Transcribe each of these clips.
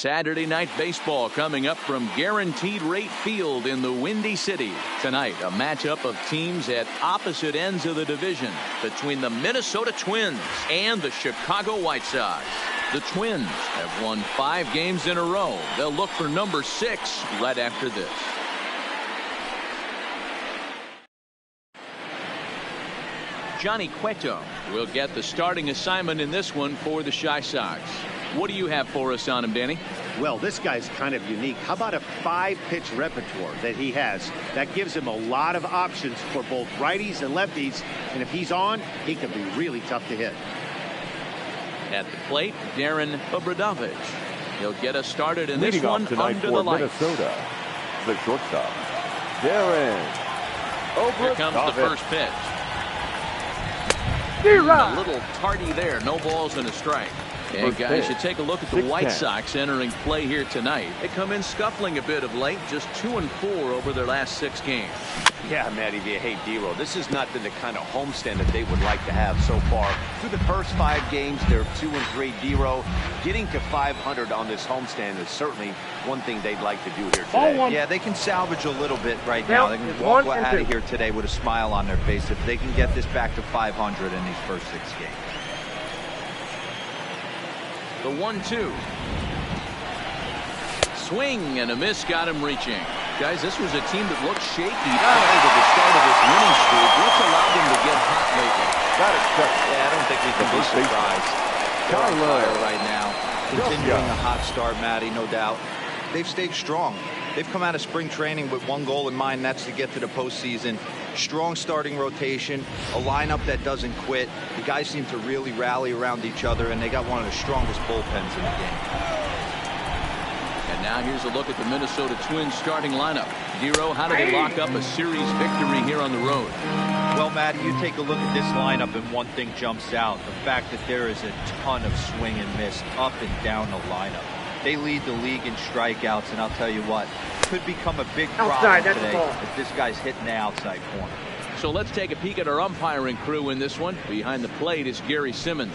Saturday Night Baseball coming up from Guaranteed Rate Field in the Windy City. Tonight, a matchup of teams at opposite ends of the division between the Minnesota Twins and the Chicago White Sox. The Twins have won 5 games in a row. They'll look for number 6 right after this. Johnny Cueto will get the starting assignment in this one for the Chi Sox. What do you have for us on him, Danny? Well, this guy's kind of unique. How about a 5-pitch repertoire that he has? That gives him a lot of options for both righties and lefties. And if he's on, he can be really tough to hit. At the plate, Darren Obradovich. He'll get us started in this Leading one off tonight under for the lights. Minnesota, the shortstop, Darren Obradovich. Here comes the first pitch. A little tardy there. No balls and a strike. And guys, you take a look at the White Sox entering play here tonight. They come in scuffling a bit of late, just 2-4 over their last 6 games. Yeah, Matty, you hate D-Roll. This has not been the kind of homestand that they would like to have so far. Through the first 5 games, they're 2-3 D-Roll. Getting to 500 on this homestand is certainly one thing they'd like to do here today. Yeah, they can salvage a little bit right now. They can walk out of here today with a smile on their face if they can get this back to 500 in these first 6 games. The 1-2. Swing and a miss got him reaching. Guys, this was a team that looked shaky prior to the start of this winning streak. What's allowed them to get hot lately? Yeah, I don't think we can be surprised. They're on fire right now. Continuing a hot start, Matty, no doubt. They've stayed strong. They've come out of spring training with one goal in mind, and that's to get to the postseason. Strong starting rotation, a lineup that doesn't quit. The guys seem to really rally around each other, and they got one of the strongest bullpens in the game. And now here's a look at the Minnesota Twins starting lineup. Dero, how do they lock up a series victory here on the road? Well, Matty, you take a look at this lineup, and one thing jumps out. The fact that there is a ton of swing and miss up and down the lineup. They lead the league in strikeouts, and I'll tell you what, could become a big problem today if this guy's hitting the outside corner. So let's take a peek at our umpiring crew in this one. Behind the plate is Gary Simmons.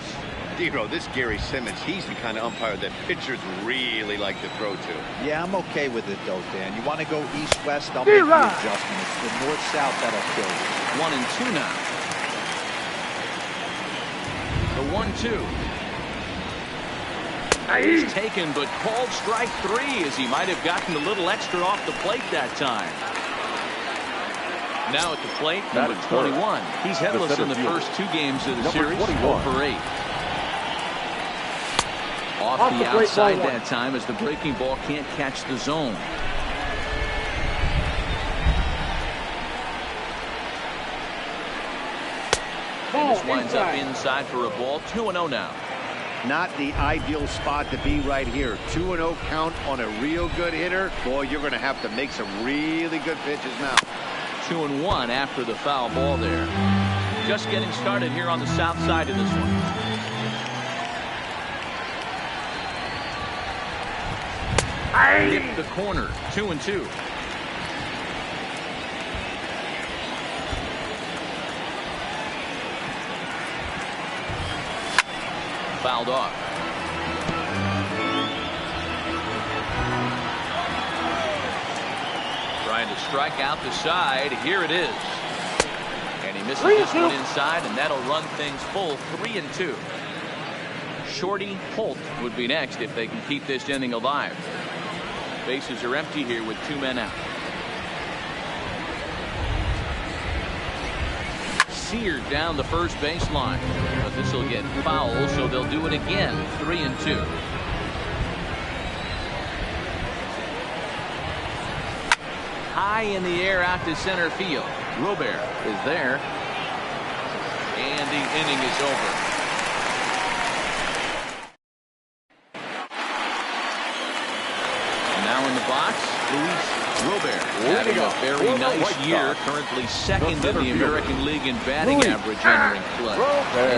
D-Roll, this Gary Simmons, he's the kind of umpire that pitchers really like to throw to. Yeah, I'm okay with it, though, Dan. You want to go east-west, I'll make the adjustment. It's the north-south that'll kill you. 1-2 now. The 1-2. He's taken, but called strike 3 as he might have gotten a little extra off the plate that time. Now at the plate, number 21. He's headless in the first 2 games of the series, 4 for 8. Off the outside that time as the breaking ball can't catch the zone. And this winds up inside for a ball. 2-0 now. Not the ideal spot to be right here. 2-0 count on a real good hitter. Boy, you're going to have to make some really good pitches now. 2-1 after the foul ball there. Just getting started here on the south side of this one. Hit the corner. 2-2. Fouled off. Trying to strike out the side. Here it is. And he misses this one inside, and that'll run things full. 3-2. Shorty Holt would be next if they can keep this inning alive. Bases are empty here with 2 men out. Seared down the first baseline, but this will get foul, so they'll do it again. 3-2. High in the air out to center field. Robert is there, and the inning is over. Now in the box, Luis Robert, having a very nice year, currently second in the American League in batting average entering play.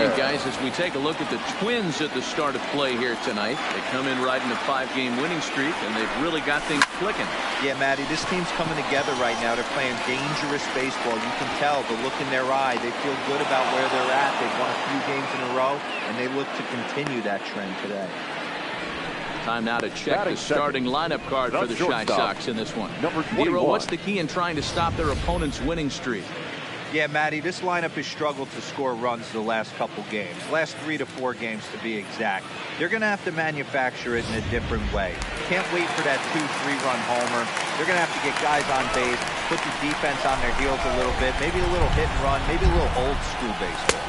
And guys, as we take a look at the Twins at the start of play here tonight, they come in riding a 5-game winning streak, and they've really got things clicking. Yeah, Matty, this team's coming together right now. They're playing dangerous baseball. You can tell the look in their eye. They feel good about where they're at. They've won a few games in a row, and they look to continue that trend today. Time now to check the starting lineup card for the Chi Sox in this one. Dero, what's the key in trying to stop their opponent's winning streak? Yeah, Matty, this lineup has struggled to score runs the last couple games. Last 3 to 4 games to be exact. They're going to have to manufacture it in a different way. Can't wait for that 2-3 run homer. They're going to have to get guys on base, put the defense on their heels a little bit, maybe a little hit and run, maybe a little old school baseball.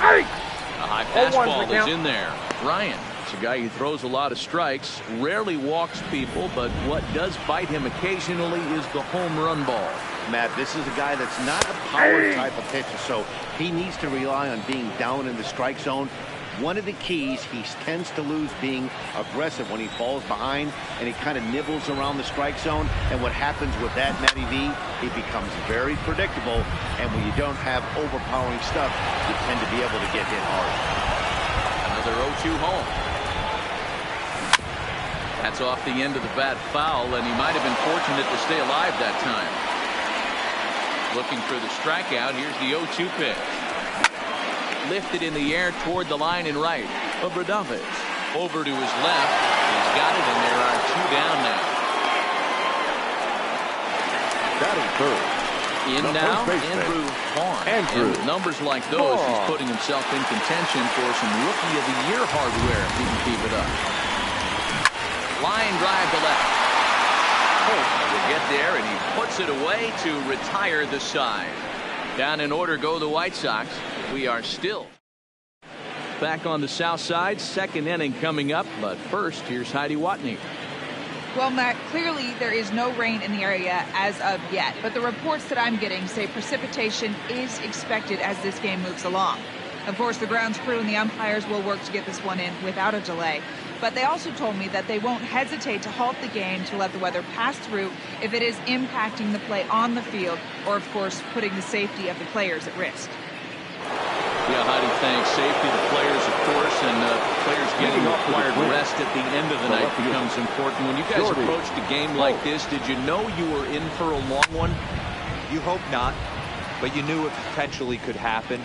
A high fastball is in there. Ryan, it's a guy who throws a lot of strikes, rarely walks people, but what does bite him occasionally is the home run ball. Matt, this is a guy that's not a power type of pitcher, so he needs to rely on being down in the strike zone. One of the keys, he tends to lose being aggressive when he falls behind and he kind of nibbles around the strike zone. And what happens with that, Matty V, he becomes very predictable. And when you don't have overpowering stuff, you tend to be able to get hit hard. Another 0-2 home. That's off the end of the bat foul, and he might have been fortunate to stay alive that time. Looking for the strikeout. Here's the 0-2 pitch. Lifted in the air toward the line and right. Obradovich over to his left. He's got it, and there are 2 down now. Batting third. In now, Andrew Vaughn. And with numbers like those, he's putting himself in contention for some Rookie of the Year hardware if he can keep it up. Line drive to left. Will get there, and he puts it away to retire the side. Down in order go the White Sox. We are still back on the south side. Second inning coming up, but first, here's Heidi Watney. Well, Matt, clearly there is no rain in the area as of yet, but the reports that I'm getting say precipitation is expected as this game moves along. Of course, the grounds crew and the umpires will work to get this one in without a delay. But they also told me that they won't hesitate to halt the game to let the weather pass through if it is impacting the play on the field or, of course, putting the safety of the players at risk. Yeah, Heidi, thanks. Safety of the players, of course, and players getting required rest at the end of the night becomes important. When you guys approached a game like this, did you know you were in for a long one? You hope not, but you knew it potentially could happen.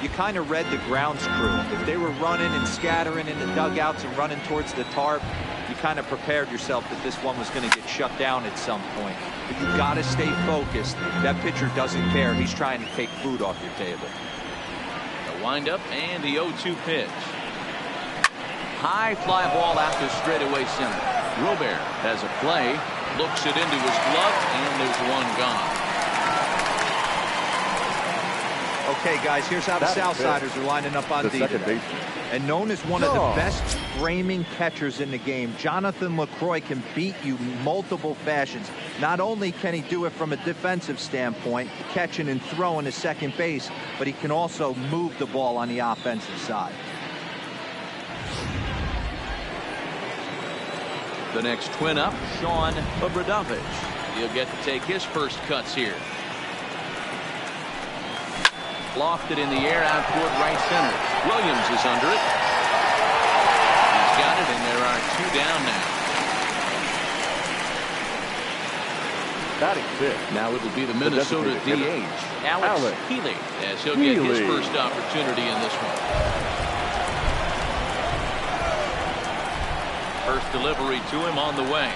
You kind of read the grounds crew. If they were running and scattering in the dugouts and running towards the tarp, you kind of prepared yourself that this one was going to get shut down at some point. But you got to stay focused. That pitcher doesn't care. He's trying to take food off your table. The windup and the 0-2 pitch. High fly ball out to straightaway center. Robert has a play, looks it into his glove, and there's one gone. Okay, guys, here's how the Southsiders are lining up on defense. And known as one of the best framing catchers in the game, Jonathan LaCroix can beat you multiple fashions. Not only can he do it from a defensive standpoint, catching and throwing to second base, but he can also move the ball on the offensive side. The next twin up, Sean Obradovich. He'll get to take his first cuts here. Lofted in the air out toward right center. Williams is under it. He's got it, and there are 2 down now. Batting fifth. Now it'll be the Minnesota DH, Alex Healy, as he'll get his first opportunity in this one. First delivery to him on the way.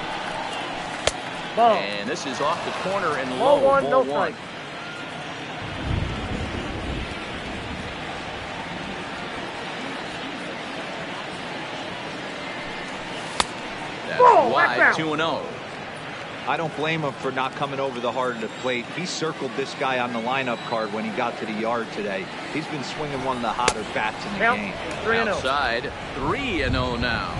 Ball. And this is off the corner and Ball low. one, Ball no one. strike. That's wide, 2-0. I don't blame him for not coming over the heart of the plate. He circled this guy on the lineup card when he got to the yard today. He's been swinging one of the hotter bats in the game. 3-0. Outside, 3-0 now.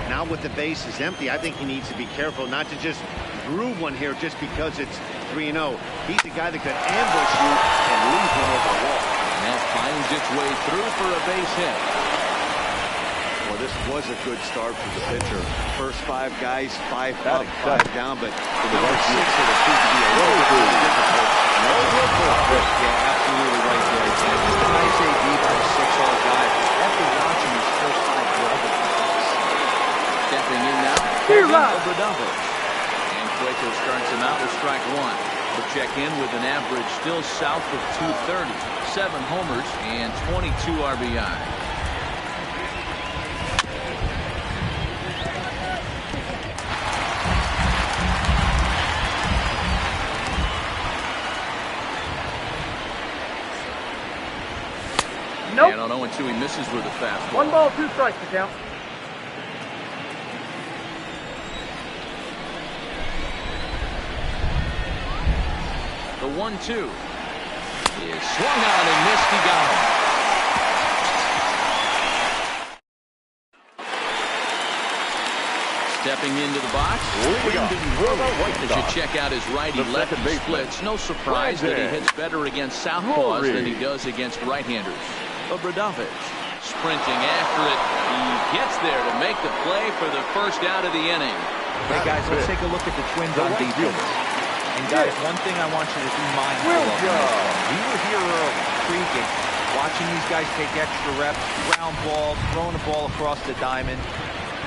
Now with the bases empty, I think he needs to be careful not to just groove one here just because it's 3-0. He's the guy that could ambush you and lose one over the wall. And that finds its way through for a base hit. Well, this was a good start for the pitcher. First 5 guys, 5 up, 5 down, but the number 6 hit appeared to be a little bit difficult. Yeah, absolutely right there, Ken. Just a nice AB by the 6-hole guy. After watching his first 5 runs. Stepping in now, Obradovich. And Cueto starts him out with strike 1. We'll check in with an average still south of 230. 7 homers and 22 RBI. on 0-2, he misses with a fastball. 1 ball, 2 strikes to count. The 1-2 is swung on and missed. He got him. Stepping into the box, as you check out his righty-lefty splits, no surprise that he hits better against southpaws than he does against right-handers. Obradovic sprinting after it. He gets there to make the play for the first out of the inning. Hey, guys, let's take a look at the Twins on defense. And, guys, one thing I want you to be mindful of. We were here early, freaking, watching these guys take extra reps, ground balls, throwing the ball across the diamond.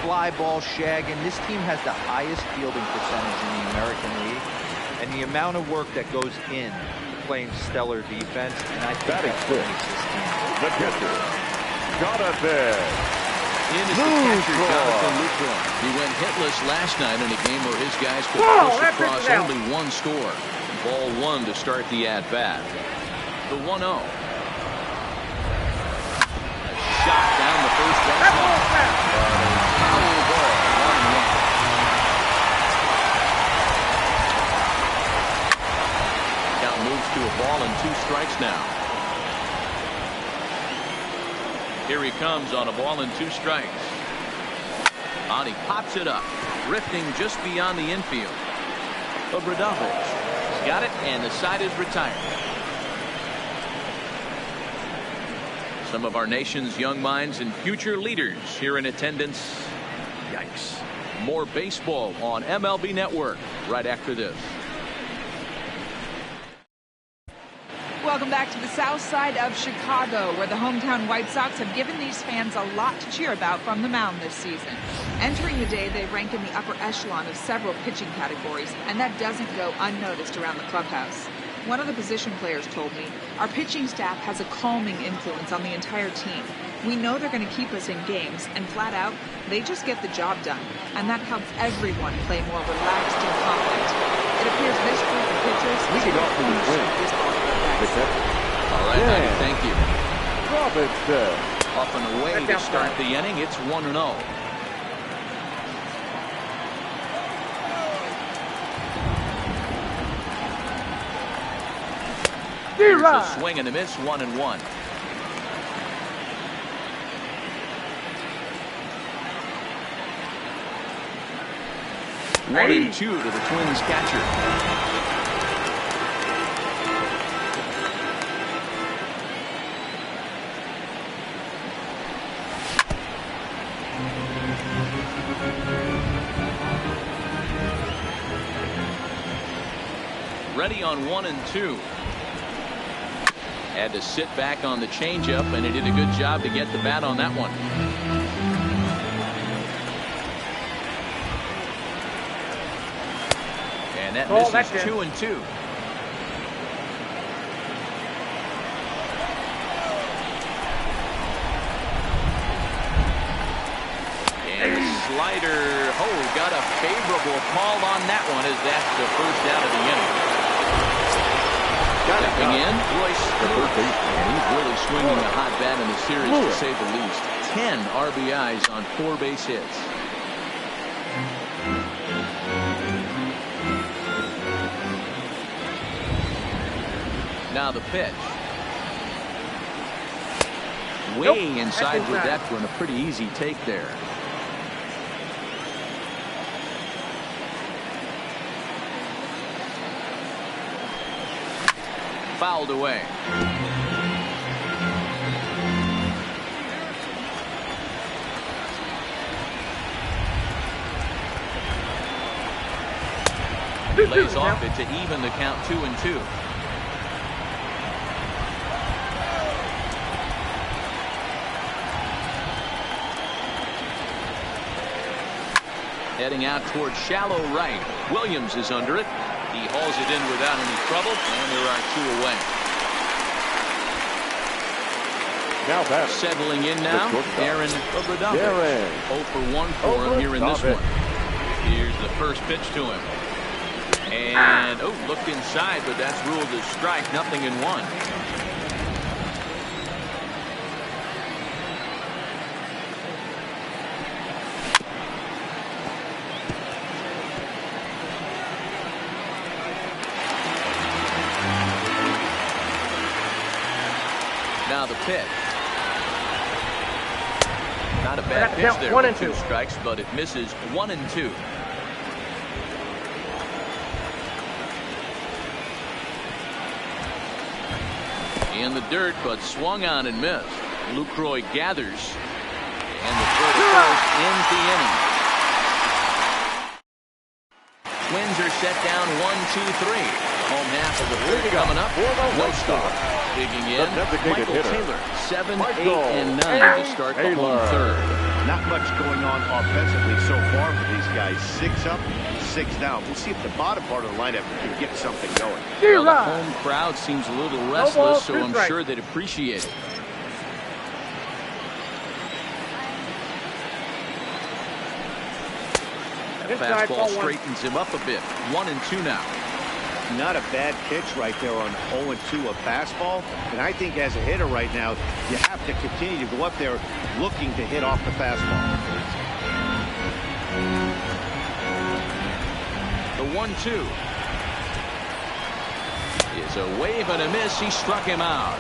Fly ball, shagging. This team has the highest fielding percentage in the American League, and the amount of work that goes in playing stellar defense, and I think that's what makes this team. The catcher, Jonathan Lucroy. He went hitless last night in a game where his guys could push across only one score. Ball 1 to start the at-bat. The 1-0. Shot down the first baseline. Foul ball, 1-1. Count moves to a ball and 2 strikes now. Here he comes on a ball and 2 strikes. And he pops it up, drifting just beyond the infield. Obradovic has got it, and the side is retired. Some of our nation's young minds and future leaders here in attendance. Yikes. More baseball on MLB Network right after this. Welcome back to the south side of Chicago, where the hometown White Sox have given these fans a lot to cheer about from the mound this season. Entering the day, they rank in the upper echelon of several pitching categories, and that doesn't go unnoticed around the clubhouse. One of the position players told me, our pitching staff has a calming influence on the entire team. We know they're going to keep us in games, and flat out, they just get the job done. And that helps everyone play more relaxed and confident. It appears this group of pitchers is all right, Matty, thank you. Robinson. Up and away to start the inning. It's 1-0. Here's a swing and a miss, 1-1. Hey. 1-2 to the Twins catcher. Ready on 1-2. Had to sit back on the changeup, and he did a good job to get the bat on that one. And that misses 2-2. And a slider. Oh, got a favorable call on that one, as that's the first out of the inning. Stepping in, Royce Stewart, and he's really swinging a hot bat in the series, to say the least. 10 RBIs on 4 base hits. Now the pitch. Way inside with that one, a pretty easy take there. Fouled away. He lays off it to even the count 2-2. Heading out towards shallow right. Williams is under it. He hauls it in without any trouble, and there are 2 away. Now back. Settling in now, Aaron Obradovic. 0 for 1 for him here in this one. Here's the first pitch to him. And, looked inside, but that's ruled as strike, nothing in 1. Now the pitch. Not a bad pitch there with 2 strikes, but it misses 1-2. In the dirt, but swung on and missed. Lucroy gathers, and the throw to first ends the inning. Twins are set down 1-2-3. Home half of the third coming up. No star. Digging in, Michael Taylor. 7, 8, and 9 to start the home third. Not much going on offensively so far for these guys. 6 up, 6 down. We'll see if the bottom part of the lineup can get something going. Well, the home crowd seems a little restless, so I'm sure they'd appreciate it. Fastball straightens him up a bit. 1-2 now. Not a bad pitch right there on 0-2 a fastball. And I think as a hitter right now, you have to continue to go up there looking to hit off the fastball. The 1-2 is a wave and a miss. He struck him out.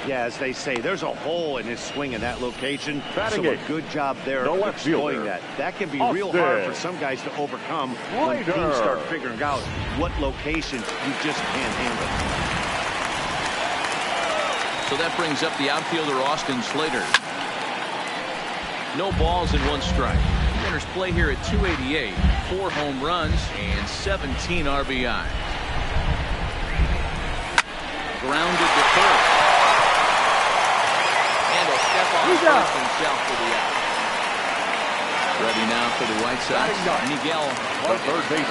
Yeah, as they say, there's a hole in his swing in that location. Batting so a good job there no exploiting that. That can be real hard for some guys to overcome when teams start figuring out what locations you just can't handle. So that brings up the outfielder Austin Slater. No balls and 1 strike. He enters play here at 288, 4 home runs and 17 RBI. Grounded to third. First himself for the out. Ready now for the White Sox, Miguel.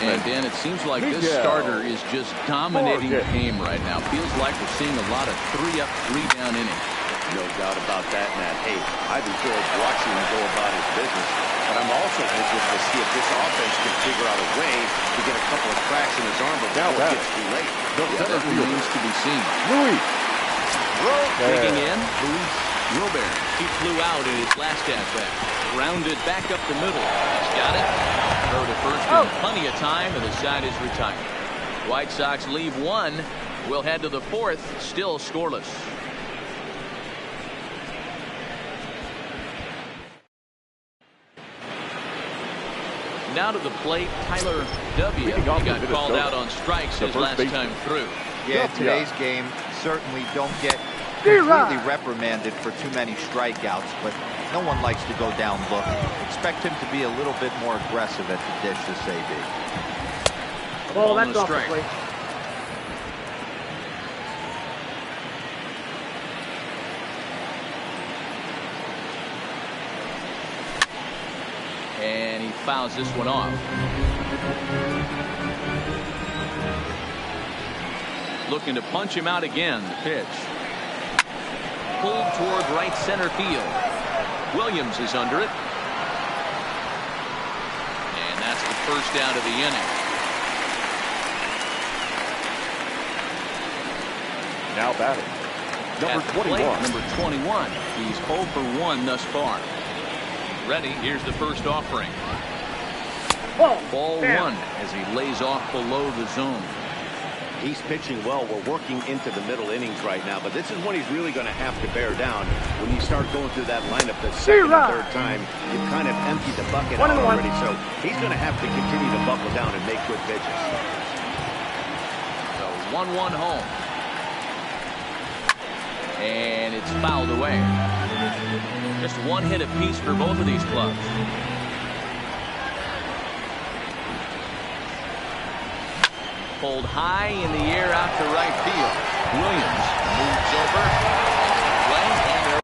And Dan, it seems like this starter is just dominating the game right now. Feels like we're seeing a lot of 3-up, 3-down innings. No doubt about that, Matt. Hey, I've enjoyed watching him go about his business, but I'm also anxious to see if this offense can figure out a way to get a couple of cracks in his arm before it gets too late. That remains to be seen. Louis. Digging in, Luis Robert. He flew out in his last at-bat. Rounded back up the middle. He's got it. Throw to first in plenty of time, and the side is retired. White Sox leave 1. We'll head to the 4th, still scoreless. Now to the plate, Tyler W. He got called out on strikes his last time through. Yeah, today's game certainly don't get completely reprimanded for too many strikeouts, but no one likes to go down looking. Expect him to be a little bit more aggressive at the dish this AB. Well, that's off the plate. And he fouls this one off. Looking to punch him out again. The pitch. Pulled toward right center field. Williams is under it. And that's the first out of the inning. Now batting. Number 21. Number 21. He's 0 for 1 thus far. Ready. Here's the first offering. Ball 1 as he lays off below the zone. He's pitching well. We're working into the middle innings right now, but this is when he's really going to have to bear down. When you start going through that lineup the second and third time, you kind of empty the bucket out already. So he's going to have to continue to buckle down and make good pitches. So 1-1 home. And it's fouled away. Just 1 hit apiece for both of these clubs. Pulled high in the air out to right field. Williams moves over. Play, and they're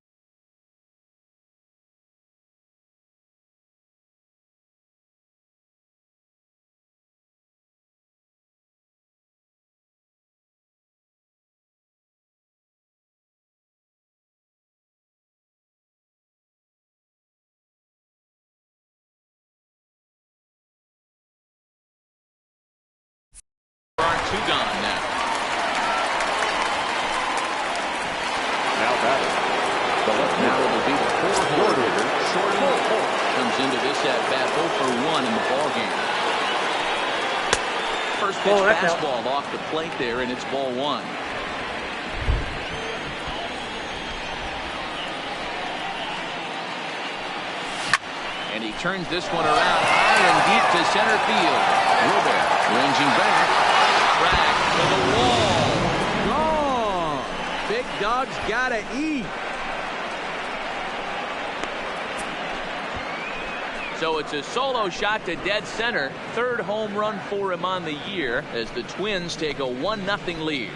two gone now. Now batting. The left Now it'll be the short hitter. Comes into this at bat 0 for 1 in the ball game. First pitch fastball off the plate there, and it's ball 1. And he turns this one around high and deep to center field. Wilber ranging back. Track to the wall. Gone. Big dog's gotta eat. So it's a solo shot to dead center. Third home run for him on the year as the Twins take a 1-0 lead.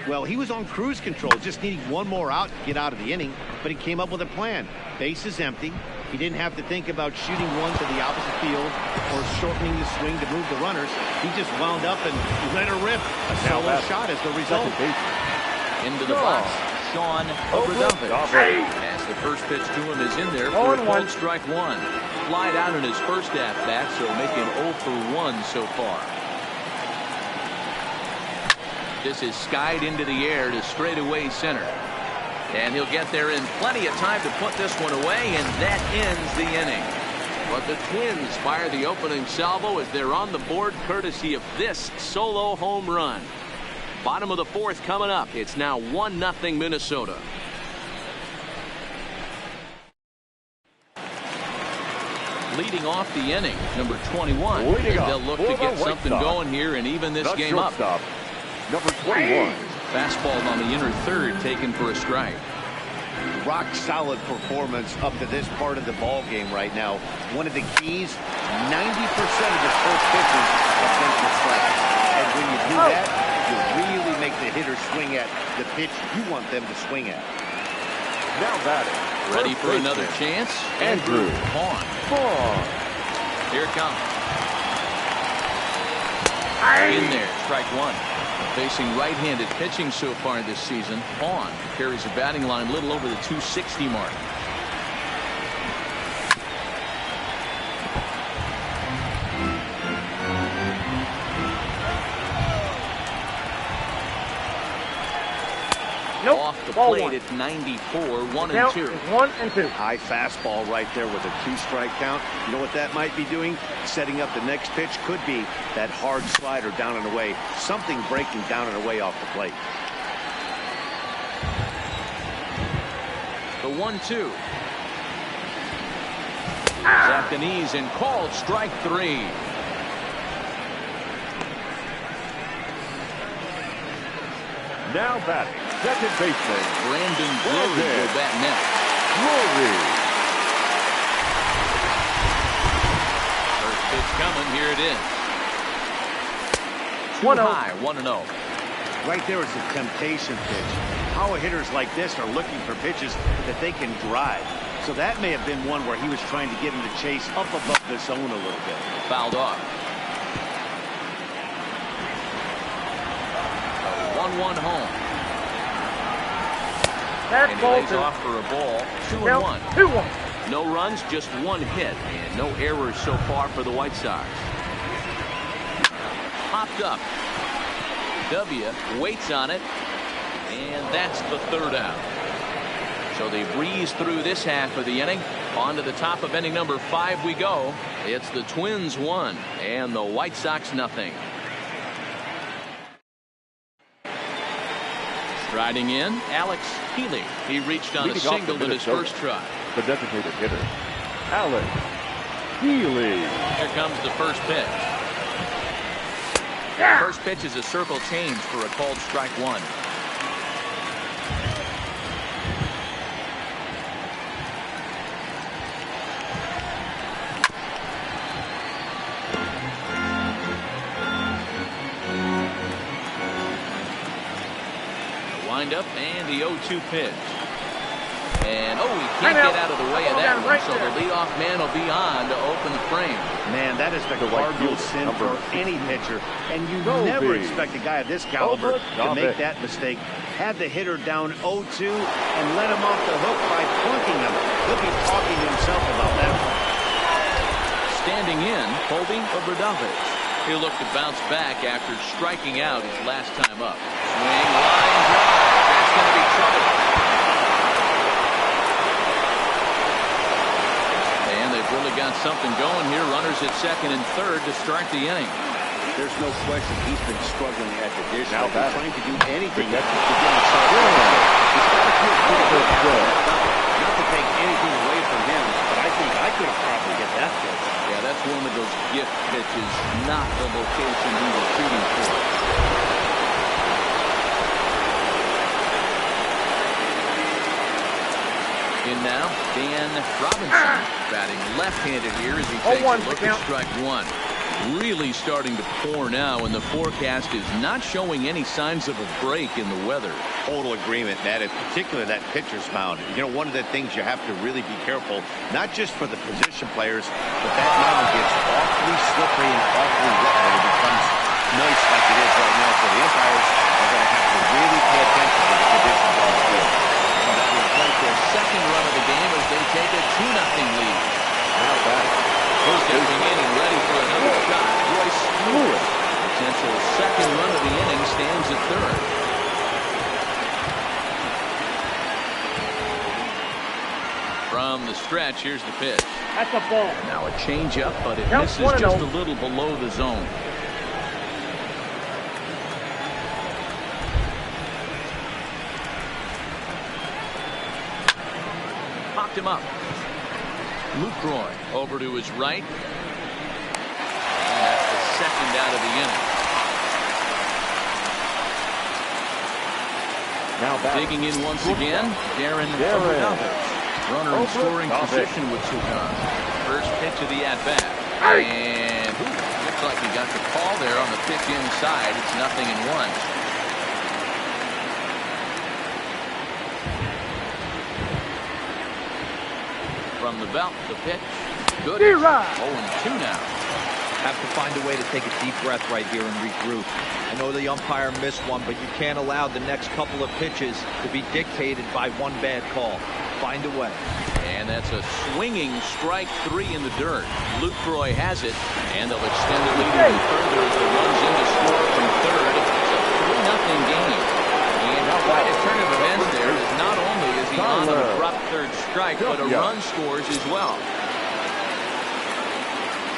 Well, he was on cruise control, just needing one more out to get out of the inning, but he came up with a plan. Base is empty. He didn't have to think about shooting one to the opposite field or shortening the swing to move the runners. He just wound up and let her rip. A solo shot as the result. Into the box, Sean Oberdumpet. As the first pitch to him is in there for a called strike one. Flied out in his first at-bat, so making 0 for 1 so far. This is skied into the air to straightaway center. And he'll get there in plenty of time to put this one away, and that ends the inning. But the Twins fire the opening salvo as they're on the board courtesy of this solo home run. Bottom of the fourth coming up. It's now 1-0 Minnesota. Leading off the inning, number 21. They'll look to get something going here and even this game up. Number 21. Fastball on the inner third, taken for a strike. Rock solid performance up to this part of the ball game right now. One of the keys, 90% of his first pitches have been for strikes. And when you do that, you really make the hitter swing at the pitch you want them to swing at. Now batting. Ready for another chance? Andrew Vaughn. Here it comes. In there, strike one. Facing right-handed pitching so far this season, Vaughn carries a batting line a little over the 260 mark. Nope. Off the Ball plate one. at 94, 1 and Count 2. is 1 and 2. High fastball right there with a 2-strike count. You know what that might be doing? Setting up the next pitch. Could be that hard slider down and away. Something breaking down and away off the plate. The 1-2. At the knees and called strike 3. Now batting. Second baseman. Brandon Drury will bat next. Drury. First pitch coming. Here it is. 1-0. High, 1-0. Right there is a temptation pitch. Power hitters like this are looking for pitches that they can drive. So that may have been one where he was trying to get him to chase up above the zone a little bit. Fouled off. 1-1 home. That's And he ball lays 2. off for a ball. 2-1. 2-1. No runs, just one hit, and no errors so far for the White Sox. Popped up. W waits on it, and that's the third out. So they breeze through this half of the inning. On to the top of inning number 5 we go. It's the Twins 1 and the White Sox nothing. Striding in, Alex Healy. He reached on a single in his first try. The designated hitter, Alex Healy. Here comes the first pitch. First pitch is a circle change for a called strike 1. Wind up and the 0-2 pitch. And he can't get out of the way of that one, so the leadoff man will be on to open the frame. Man, that is the cardinal sin for any pitcher, and you never expect a guy of this caliber to make that mistake. Have the hitter down 0-2 and let him off the hook by plunking him. He'll be talking to himself about that one. Standing in, Colby Oberdumpet. He'll look to bounce back after striking out his last time up. Swing, line drive. That's going to be trouble. And they've really got something going here. Runners at second and third to start the inning. There's no question he's been struggling at the dish. Now He's trying to do anything to get himself. He's got to feel pretty good after that double. Not to take anything away from him, but I think I could have probably hit that pitch. Yeah, that's one of those gift pitches, not the location he was shooting for. In now, Dan Robinson, batting left-handed here as he takes a look at strike one. Really starting to pour now, and the forecast is not showing any signs of a break in the weather. Total agreement, Matt. In particular, that pitcher's mound. You know, one of the things you have to really be careful, not just for the position players, but that mound gets awfully slippery and awfully wet when it becomes nice like it is right now. So the umpires are going to have to really pay attention to the conditions on the field. That will take their second run of the game as they take a 2-0 lead. Now back. Stepping in and ready for another shot, Royce Lewis. Potential second run of the inning stands at third. From the stretch, here's the pitch. That's a ball. Now a changeup, but it Count misses just a little below the zone. Popped him up. Lucroy over to his right. And that's the second out of the inning. Now back. Digging in once again, Darren Obradovich. Runner in scoring position with Sukan. First pitch of the at-bat. And looks like he got the call there on the pitch inside. It's 0-1. From the belt, the pitch. Good. 0-2 now. Have to find a way to take a deep breath right here and regroup. I know the umpire missed one, but you can't allow the next couple of pitches to be dictated by one bad call. Find a way. And that's a swinging strike three in the dirt. Lucroy has it, and they'll extend the lead even further as the runs in to score from third. It's a 3-0 game. And quite a turn of events there, as not only is he on an abrupt third strike, but a run scores as well.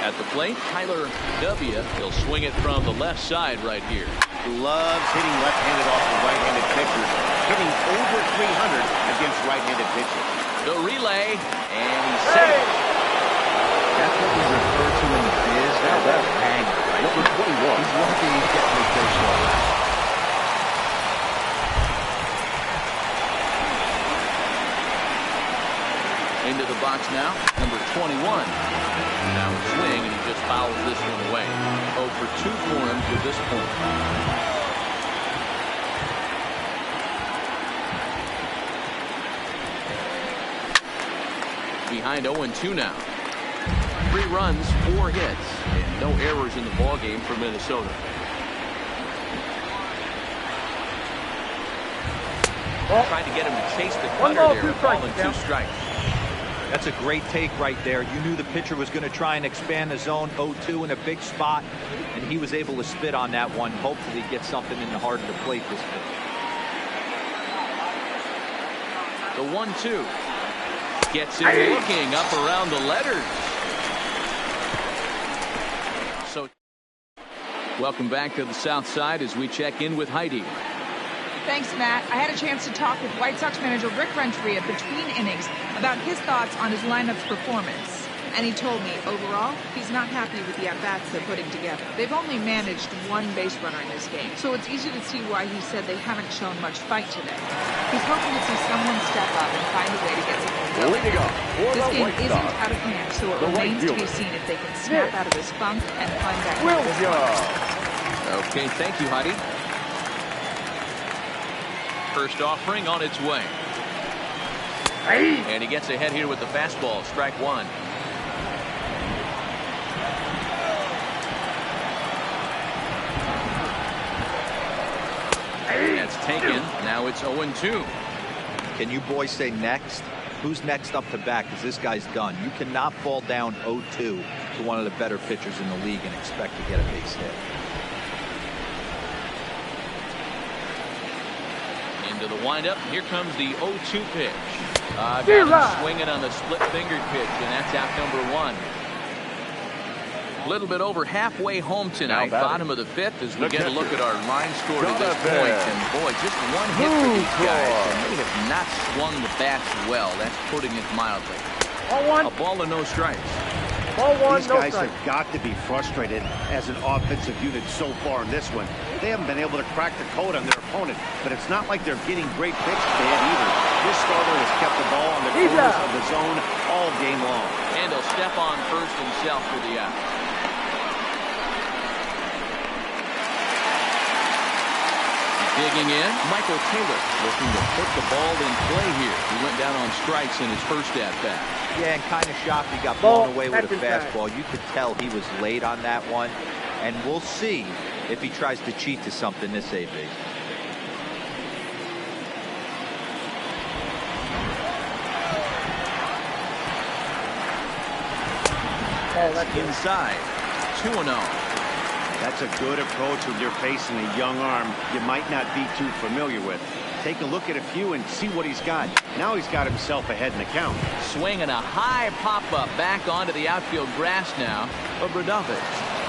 At the plate, Tyler W. He'll swing it from the left side right here. Loves hitting left-handed off the right-handed pitchers, hitting over 300 against right-handed pitchers. The relay, and he's safe. That's what we refer to in the biz as a hang. Number 21. He's lucky he's getting his base runner. Into the box now, number 21. Now a swing, and he just fouls this one away. 0 for 2 for him to this point. Behind 0-2 now. 3 runs, 4 hits, and no errors in the ballgame for Minnesota. Trying to get him to chase the cutter there. Ball and 2 strikes. That's a great take right there. You knew the pitcher was going to try and expand the zone. 0-2 in a big spot, and he was able to spit on that one. Hopefully get something in the heart of the plate this pitch. The 1-2 gets him looking up around the letters. So, welcome back to the South Side as we check in with Heidi. Thanks, Matt. I had a chance to talk with White Sox manager Rick Renteria between innings about his thoughts on his lineup's performance. And he told me, overall, he's not happy with the at-bats they're putting together. They've only managed 1 base runner in this game, so it's easy to see why he said they haven't shown much fight today. He's hoping to see someone step up and find a way to get something going. This game isn't out of hand, so it remains to be seen if they can snap out of this funk and climb back into this game. Okay, thank you, Heidi. First offering on its way. And he gets ahead here with the fastball. Strike 1. That's taken. Now it's 0-2. Can you boys say next? Who's next up to bat? Because this guy's done. You cannot fall down 0-2 to one of the better pitchers in the league and expect to get a base hit. Into the windup. Here comes the 0-2 pitch. Got him swinging on the split-fingered pitch, and that's out number 1. A little bit over halfway home tonight, bottom of the fifth, as we get a look at our line score to this point. And boy, just one hit for these guys, and they have not swung the bats well. That's putting it mildly. A ball and no strikes. These guys have got to be frustrated as an offensive unit so far in this one. They haven't been able to crack the code on their opponent, but it's not like they're getting great pitch bad either. This starter has kept the ball on the corners of the zone all game long. And he'll step on first himself for the out. Digging in, Michael Taylor looking to put the ball in play here. He went down on strikes in his first at-bat. Yeah, and kind of shocked he got blown away with a fastball. You could tell he was late on that one. And we'll see if he tries to cheat to something this AB. Inside, 2-0. That's a good approach when you're facing a young arm you might not be too familiar with. Take a look at a few and see what he's got. Now he's got himself ahead in the count. Swinging a high pop-up back onto the outfield grass now. Obradovic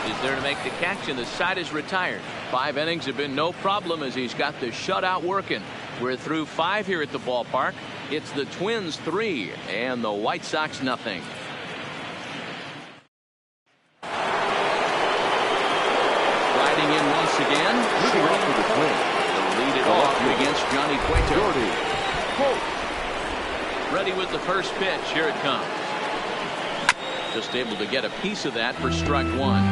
is there to make the catch, and the side is retired. 5 innings have been no problem as he's got the shutout working. We're through 5 here at the ballpark. It's the Twins 3 and the White Sox nothing. Riding in once again. Leading off for the Twins. They'll lead it off against Johnny Cueto. Ready with the first pitch. Here it comes. Just able to get a piece of that for strike one.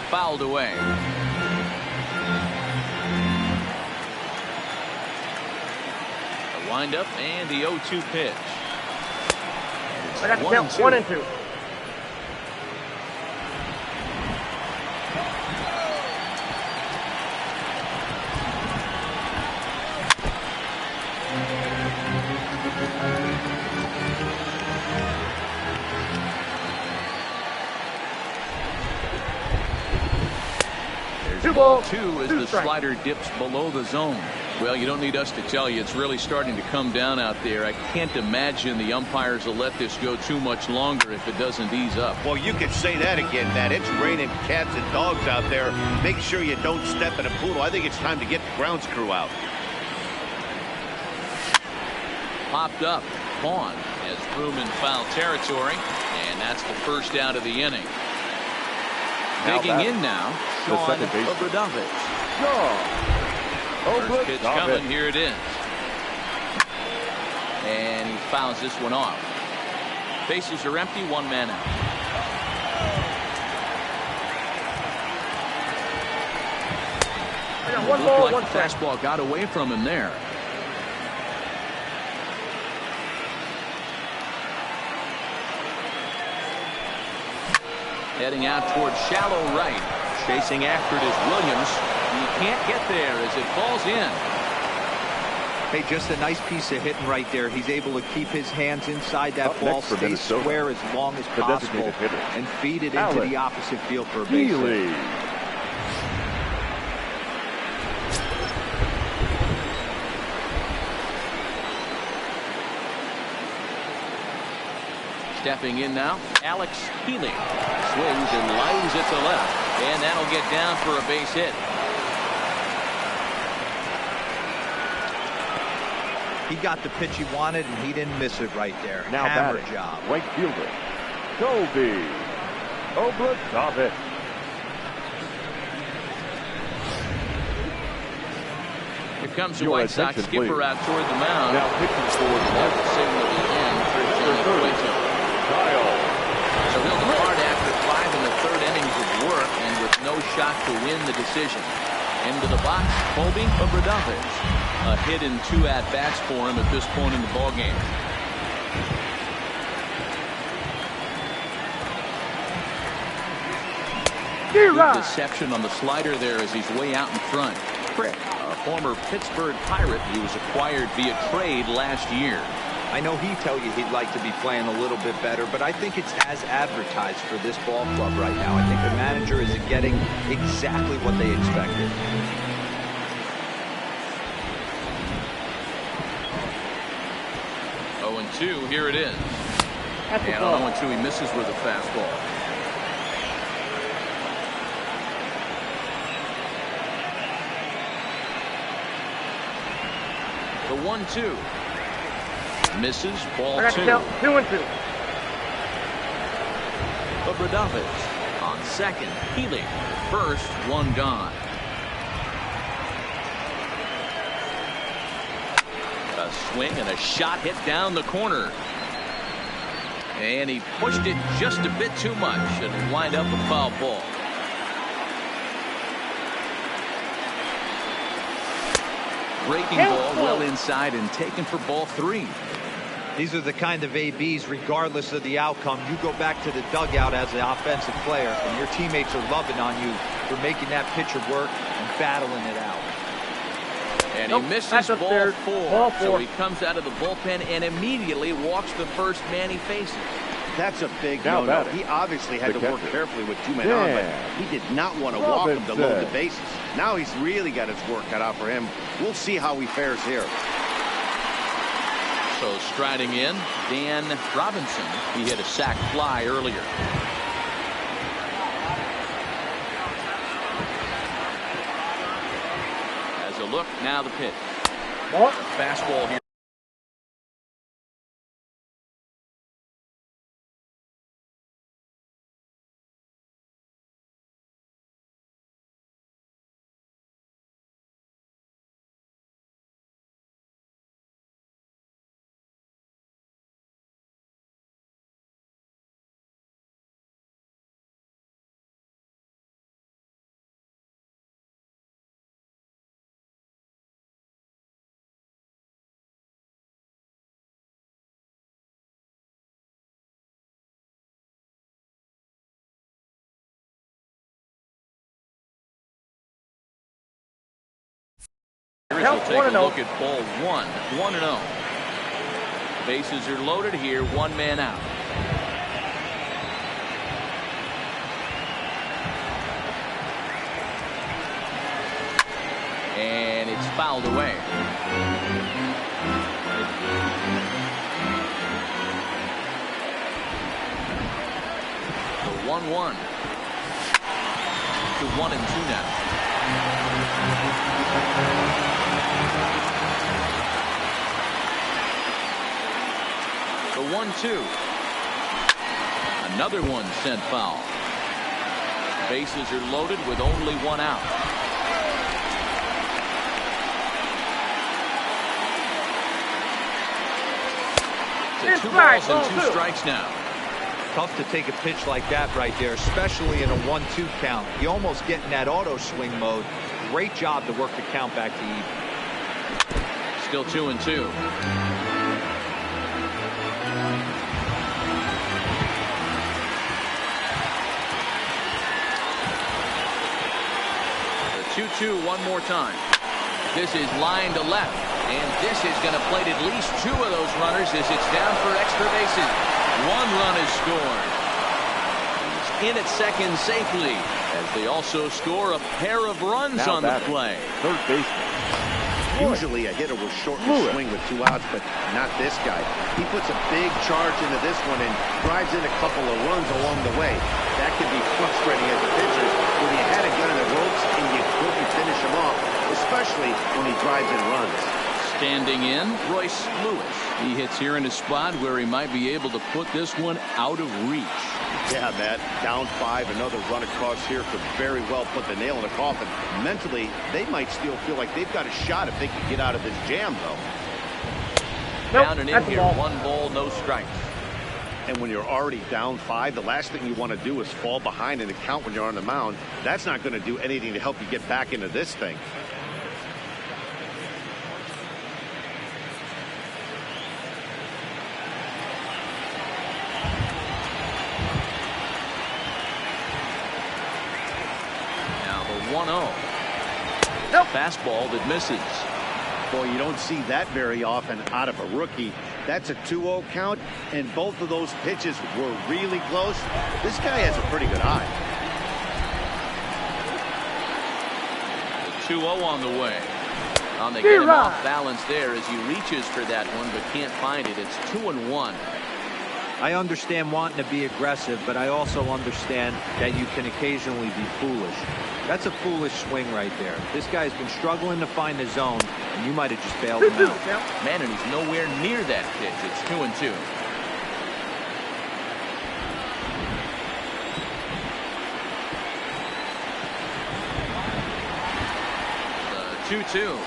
Fouled away. A windup and the 0-2 pitch. I got to count 1 and 2. Ball 2 as the slider dips below the zone. Well, you don't need us to tell you, it's really starting to come down out there. I can't imagine the umpires will let this go too much longer if it doesn't ease up. Well, you could say that again, Matt. It's raining cats and dogs out there. Make sure you don't step in a poodle. I think it's time to get the grounds crew out. Popped up. Vaughn has room in foul territory, and that's the first out of the inning. Digging in now, Sean Obradovic. First pitch coming, here it is. And he fouls this one off. Bases are empty, 1 man out. I got 1 ball, 1 strike. Fastball got away from him there. Heading out towards shallow right. Chasing after it is Williams. He can't get there as it falls in. Hey, just a nice piece of hitting right there. He's able to keep his hands inside that ball, stay square as long as possible, and feed it into the opposite field for a base hit. Stepping in now, Alex Healy swings and lines it to left, and that'll get down for a base hit. He got the pitch he wanted, and he didn't miss it right there. Now Hammer batting, job. right fielder, Colby Obradovic. Here comes the White Sox skipper out toward the mound. Now pitching for the Market signal again for Johnny Cueto. So he'll depart after 5 in the 3rd innings of work and with no shot to win the decision. Into the box, Colby Obradovic. A hit in 2 at-bats for him at this point in the ballgame. Good deception on the slider there as he's way out in front. Crick, a former Pittsburgh Pirate who was acquired via trade last year. I know he'd tell you he'd like to be playing a little bit better, but I think it's as advertised for this ball club right now. I think the manager is getting exactly what they expected. 0-2. Here it is. And on 0-2, he misses with a fastball. The 1-2. Misses. Ball 2. 2-2. Obradovich on second. Healy first. One gone. A swing and a shot hit down the corner. And he pushed it just a bit too much and wind up a foul ball. Breaking ball well inside and taken for ball 3. These are the kind of ABs, regardless of the outcome, you go back to the dugout as an offensive player, and your teammates are loving on you for making that pitcher work and battling it out. And he misses ball 4. So he comes out of the bullpen and immediately walks the first man he faces. That's a big no-no. He obviously had to work carefully with 2 men on, but he did not want to walk him to load the bases. Now he's really got his work cut out for him. We'll see how he fares here. So striding in, Dan Robinson. He hit a sac fly earlier. As a look, now the pitch. The fastball here. We'll take a look at ball 1. 1-0. Bases are loaded here. 1 man out. And it's fouled away. The 1-1 to 1-2 now. The 1-2. Another one sent foul. Bases are loaded with only 1 out. So 2 balls and 2 strikes now. Tough to take a pitch like that right there, especially in a 1-2 count. You almost get in that auto swing mode. Great job to work the count back to even. Still 2-2. The 2-2 one more time. This is line to left, and this is going to plate at least 2 of those runners as it's down for extra bases. 1 run is scored. He's in at second safely as they also score a pair of runs on the play. Third baseman. Usually a hitter will shorten the swing with 2 outs, but not this guy. He puts a big charge into this one and drives in a couple of runs along the way. That can be frustrating as a pitcher when you had a gun in the ropes and you couldn't finish him off, especially when he drives in runs. Standing in, Royce Lewis. He hits here in a spot where he might be able to put this one out of reach. Yeah, Matt, down 5, another run across here could very well put the nail in the coffin. Mentally, they might still feel like they've got a shot if they can get out of this jam, though. Down and in here, 1 ball, no strikes. And when you're already down 5, the last thing you want to do is fall behind in the count when you're on the mound. That's not going to do anything to help you get back into this thing. Now the 1-0. Fastball that misses. Boy, you don't see that very often out of a rookie. That's a 2-0 count, and both of those pitches were really close. This guy has a pretty good eye. The 2-0 on the way. They get him off balance there as he reaches for that one but can't find it. It's 2-1. I understand wanting to be aggressive, but I also understand that you can occasionally be foolish. That's a foolish swing right there. This guy's been struggling to find the zone, and you might have just bailed him out. Man, and he's nowhere near that pitch. It's 2-2. 2-2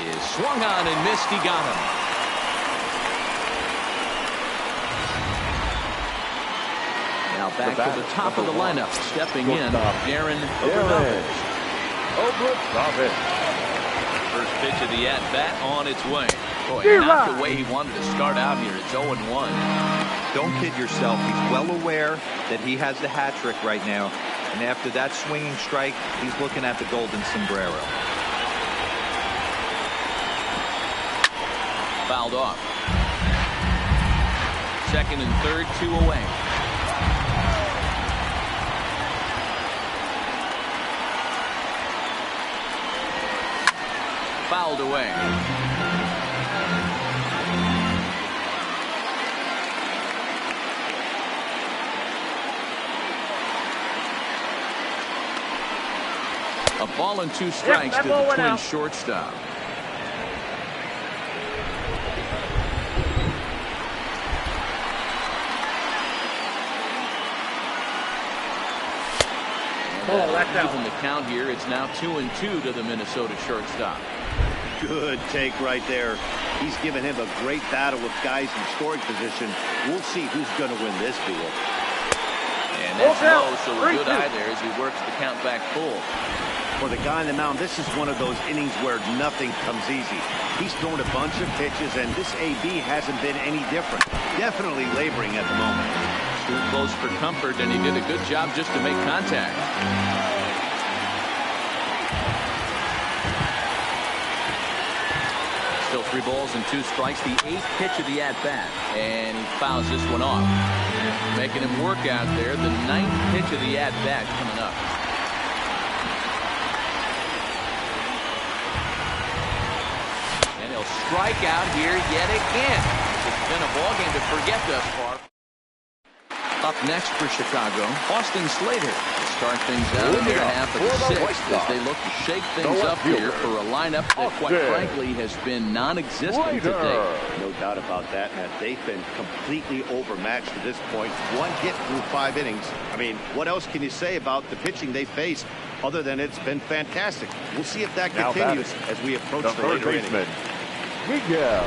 is swung on and missed. He got him. Now back to the top of the lineup. Stepping in, Darren Obradovich. First pitch of the at-bat on its way. Boy, not the way he wanted to start out here. It's 0-1. Don't kid yourself. He's well aware that he has the hat trick right now. And after that swinging strike, he's looking at the golden sombrero. Fouled off. Second and third, 2 away. Fouled away. A ball and 2 strikes to the Twins shortstop. Even the count here, it's now 2-2 to the Minnesota shortstop. Good take right there. He's given him a great battle with guys in scoring position. We'll see who's going to win this duel. And that's low, so a good eye there as he works the count back full. For the guy on the mound, this is one of those innings where nothing comes easy. He's thrown a bunch of pitches, and this AB hasn't been any different. Definitely laboring at the moment. Too close for comfort, and he did a good job just to make contact. Still 3 balls and 2 strikes. The 8th pitch of the at-bat, and he fouls this one off. Making him work out there. The 9th pitch of the at-bat coming up. And he'll strike out here yet again. It's been a ball game to forget thus far. Up next for Chicago, Austin Slater to start things out in their half of the 6th as they look to shake things up here for a lineup that, quite frankly, has been non-existent today. No doubt about that, Matt. They've been completely overmatched to this point. 1 hit through 5 innings. I mean, what else can you say about the pitching they faced other than it's been fantastic? We'll see if that continues as we approach the later innings. Miguel.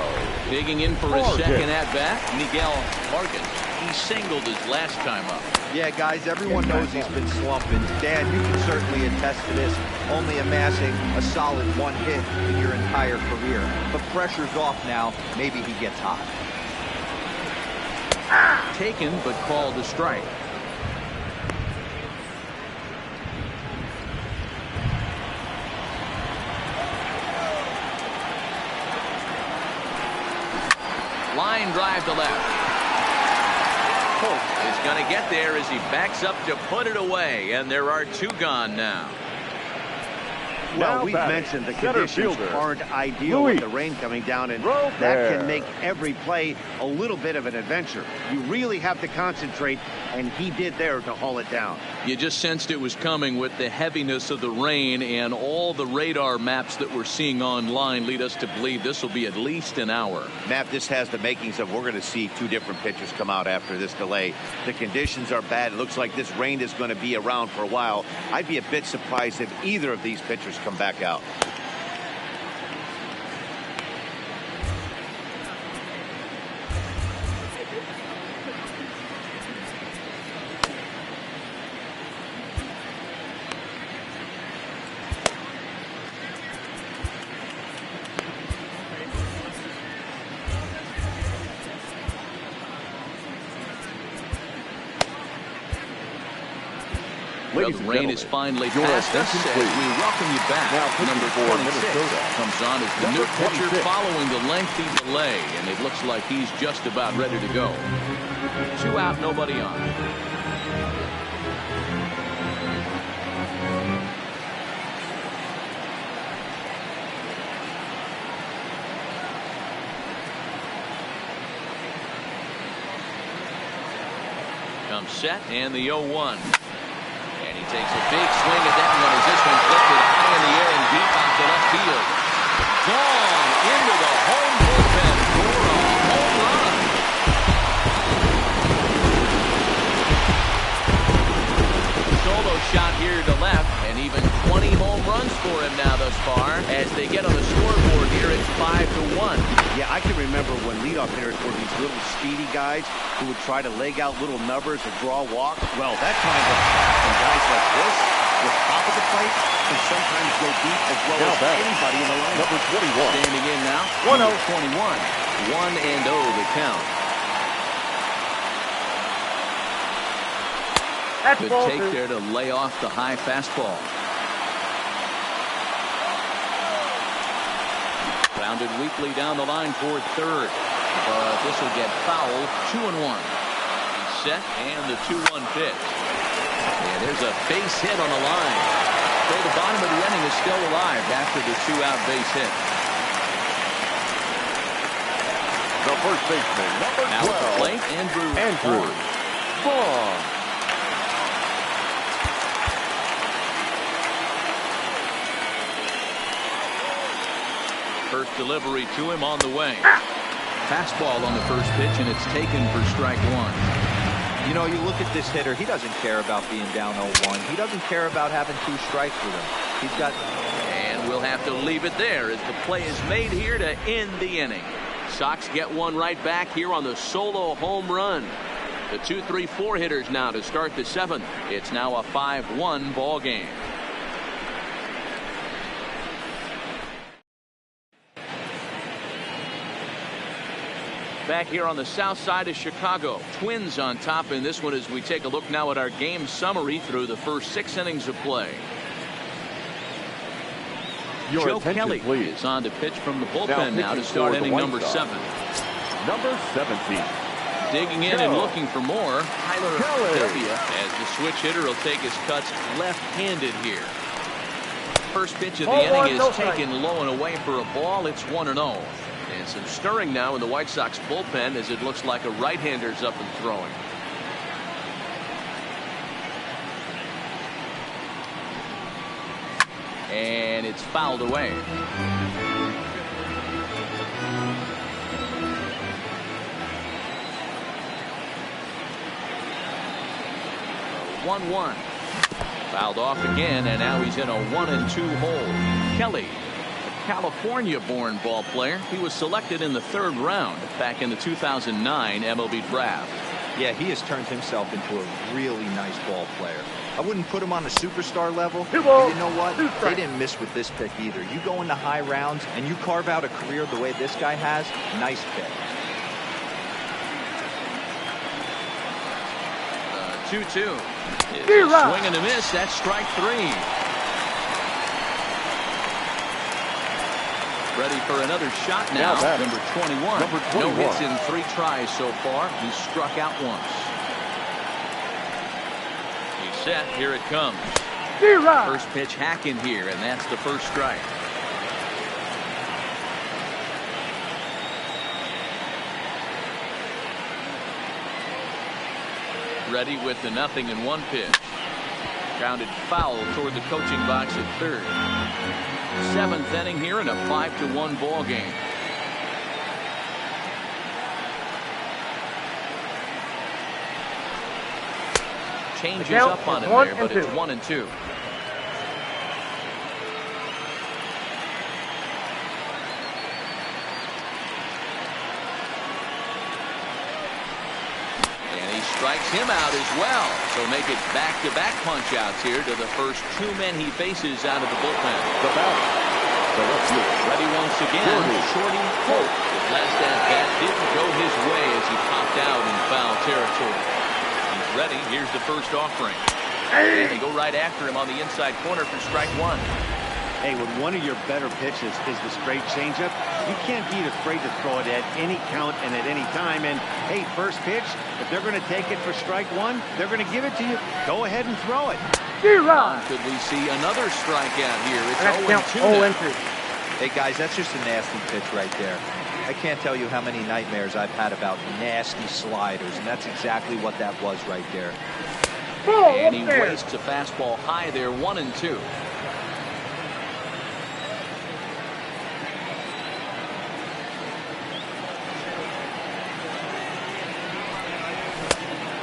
Digging in for his second at-bat, Miguel Morgan. He singled his last time up. Yeah, guys, everyone knows he's been slumping. Dan, you can certainly attest to this, only amassing a solid 1 hit in your entire career. But pressure's off now. Maybe he gets hot. Taken, but called a strike. Line drive to left. Hope is going to get there as he backs up to put it away, and there are 2 gone now. Well, we've mentioned the conditions aren't ideal with the rain coming down, and that can make every play a little bit of an adventure. You really have to concentrate, and he did there to haul it down. You just sensed it was coming with the heaviness of the rain, and all the radar maps that we're seeing online lead us to believe this will be at least an hour. Matt, this has the makings of we're going to see 2 different pitchers come out after this delay. The conditions are bad. It looks like this rain is going to be around for a while. I'd be a bit surprised if either of these pitchers come back out. The rain is finally past us as we welcome you back. Now, number 26 comes on as the new pitcher following the lengthy delay, and it looks like he's just about ready to go. 2 out, nobody on. Comes set and the 0-1. And he takes a big swing at that one as this one's lifted high in the air and deep out to left field. Gone into the home bullpen for a home run. Solo shot here to left, and even 20 home runs for him now thus far as they get on the scoreboard here at 5-1. Yeah, I can remember when leadoff hitters were these little speedy guys who would try to leg out little numbers or draw walks. Well, that kind of and guys like this, with top of the plate, can sometimes go deep as well as anybody in the line. Number 21. Standing in now, 21. 1-0 the count. Good take there to lay off the high fastball. Grounded weakly down the line toward third. But this will get foul. 2-1. He's set and the 2-1 pitch. And there's a base hit on the line. So the bottom of the inning is still alive after the 2-out base hit. The first baseman, number 12. Now at the plate, Andrew Vaughn. First delivery to him on the way. Fastball on the first pitch, and it's taken for strike one. You know, you look at this hitter, he doesn't care about being down 0-1. He doesn't care about having 2 strikes with him. He's got... And we'll have to leave it there as the play is made here to end the inning. Sox get one right back here on the solo home run. The 2-3-4 hitters now to start the 7th. It's now a 5-1 ball game. Back here on the south side of Chicago. Twins on top in this one as we take a look now at our game summary through the first 6 innings of play. Joe Kelly is on to pitch from the bullpen now to start inning number 7. Number 17. Digging in and looking for more, Tyler Delvia, as the switch hitter will take his cuts left-handed here. First pitch of the inning is taken low and away for a ball. It's 1-0. And some stirring now in the White Sox bullpen as it looks like a right-hander's up and throwing. And it's fouled away. 1-1. Fouled off again, and now he's in a 1-2 hole. Kelly, a California-born ball player. He was selected in the 3rd round back in the 2009 MLB draft. Yeah, he has turned himself into a really nice ball player. I wouldn't put him on the superstar level. But you know what? They didn't miss with this pick either. You go into high rounds and you carve out a career the way this guy has. Nice pick. 2-2. Swing and a miss. That's strike 3. Ready for another shot now. Number 21. No hits in 3 tries so far. He's struck out once. He's set. Here it comes. First pitch hack in here, and that's the first strike. Ready with the 0-1 pitch. Grounded foul toward the coaching box at third. 7th inning here in a 5-1 ball game. Changes up on him there, but it's 1-2. Strikes him out as well. So make it back-to-back punch-outs here to the first 2 men he faces out of the bullpen. The batter. So let's look. Ready once again. Shorty Holt. His last at-bat didn't go his way as he popped out in foul territory. He's ready. Here's the first offering. And they go right after him on the inside corner for strike 1. Hey, when one of your better pitches is the straight changeup, you can't be afraid to throw it at any count and at any time. And, hey, first pitch, if they're going to take it for strike 1, they're going to give it to you. Go ahead and throw it. Could we see another strikeout here? It's 0-2. Hey, guys, that's just a nasty pitch right there. I can't tell you how many nightmares I've had about nasty sliders, and that's exactly what that was right there. And he wastes a fastball high there, 1-2.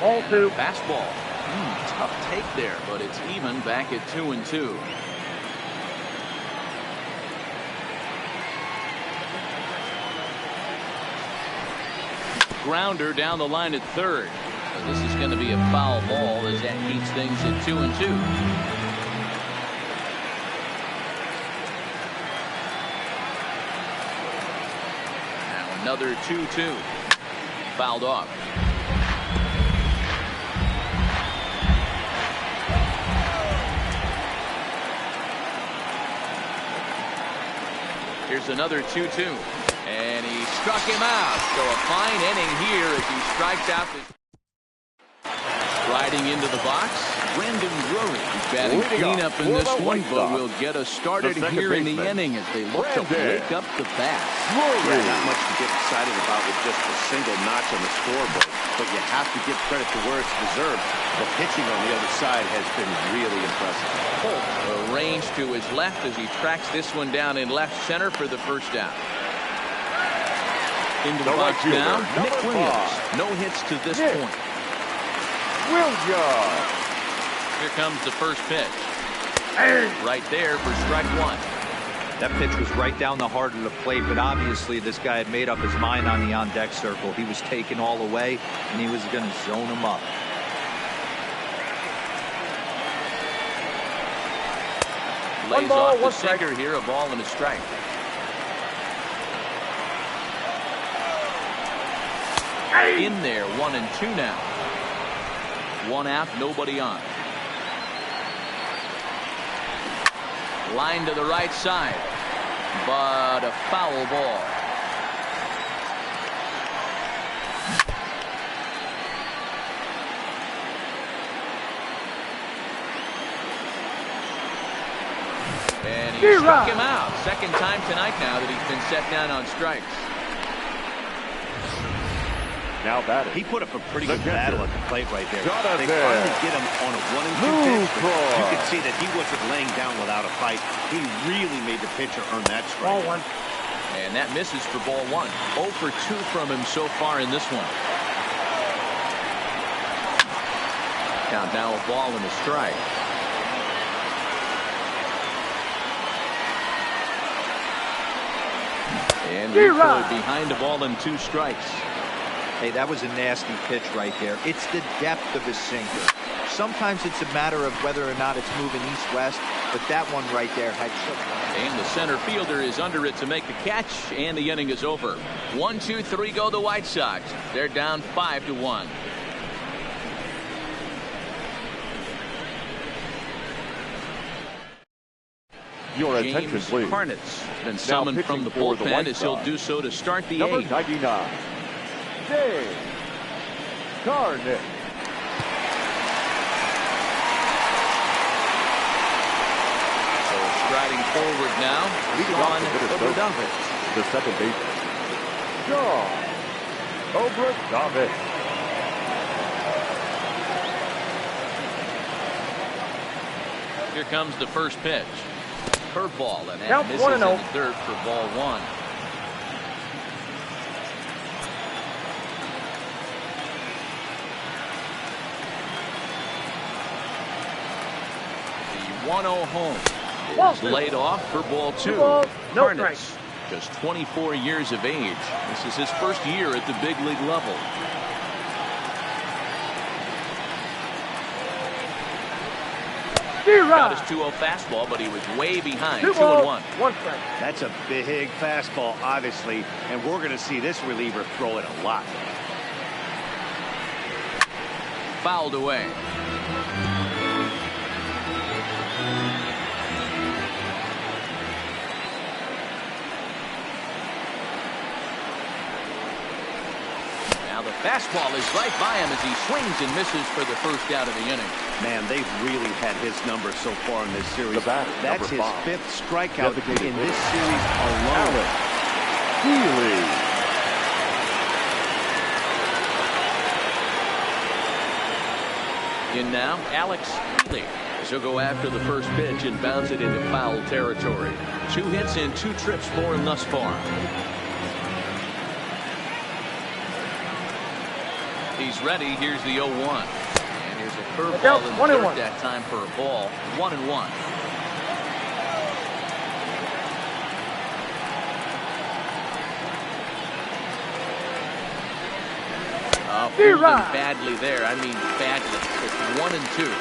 Ball 2. Fastball. Tough take there, but it's even back at 2-2. Grounder down the line at third. So this is going to be a foul ball as that keeps things at 2-2. Now another 2-2. Fouled off. Here's another 2-2. And he struck him out. So a fine inning here as he strikes out. Riding into the box, Brendan Drury. He's batting cleanup in this one, but will get us started here in the inning as they look to wake up the bat. Yeah, not much to get excited about with just a single notch on the scoreboard, but you have to give credit to where it's deserved. The pitching on the other side has been really impressive. A range to his left as he tracks this one down in left center for the first down. Into the box now, Nick Williams. No hits to this point. Williams. Here comes the first pitch. Right there for strike one. That pitch was right down the heart of the plate, but obviously this guy had made up his mind on the on-deck circle. He was taken all away, and he was going to zone him up. Lays off the sinker here, a ball and a strike. In there, 1-2 now. One out, nobody on. Line to the right side, but a foul ball. And he struck him out. Second time tonight now that he's been set down on strikes. Now batting. He put up a pretty good battle at the plate right there. They finally get him on a 1-2 pitch. You could see that he wasn't laying down without a fight. He really made the pitcher earn that strike. Ball 1. And that misses for ball 1. 0 for 2 from him so far in this one. Count now a ball and a strike. And Rico behind the ball and 2 strikes. Hey, that was a nasty pitch right there. It's the depth of his sinker. Sometimes it's a matter of whether or not it's moving east-west, but that one right there had such. And the center fielder is under it to make the catch, and the inning is over. 1, 2, 3 go the White Sox. They're down 5-1. Your attention, James please. Harnitz been summoned from the bullpen as he'll do so to start the Number 8th. 99. James Harnitz. So striding forward now, John Obradovich. The second baseman, John Obradovich. Here comes the first pitch. Curveball, and that Count misses in 1-0. the third for ball 1. The 1-0 home is laid off for ball 2. No Harnitz, just 24 years of age. This is his first year at the big league level. Got his 2-0 fastball, but he was way behind. 2-1. 1 strike. That's a big fastball, obviously, and we're going to see this reliever throw it a lot. Fouled away. Now the fastball is right by him as he swings and misses for the first out of the inning. Man, they've really had his number so far in this series. The batter, That's his number 5. 5th strikeout Designated in this series alone. Healy. In now, Alex Healy. He'll go after the first pitch and bounce it into foul territory. 2 hits and 2 trips for him thus far. He's ready. Here's the 0-1. And here's a curveball in the dirt that time for a ball. 1-1. Fielding badly there. I mean badly. It's 1-2.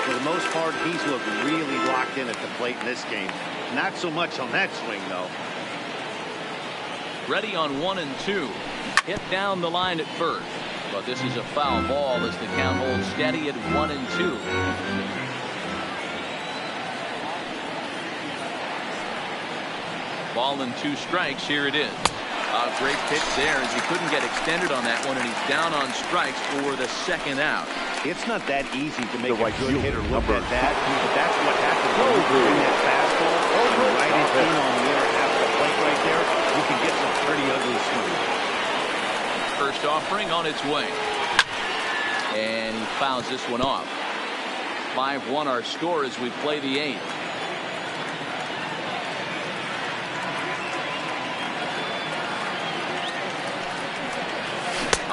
For the most part, he's looked really locked in at the plate in this game. Not so much on that swing, though. Ready on 1-2. Hit down the line at first. But this is a foul ball as the count holds steady at 1-2. Ball and 2 strikes. Here it is. A great pitch there as he couldn't get extended on that one, and he's down on strikes for the second out. It's not that easy to make a good hitter look at that, but that's what happens when you bring that fastball right in on the inner half of the plate right there. You can get some pretty ugly swings. First offering on its way. And he fouls this one off. 5-1 our score as we play the 8th.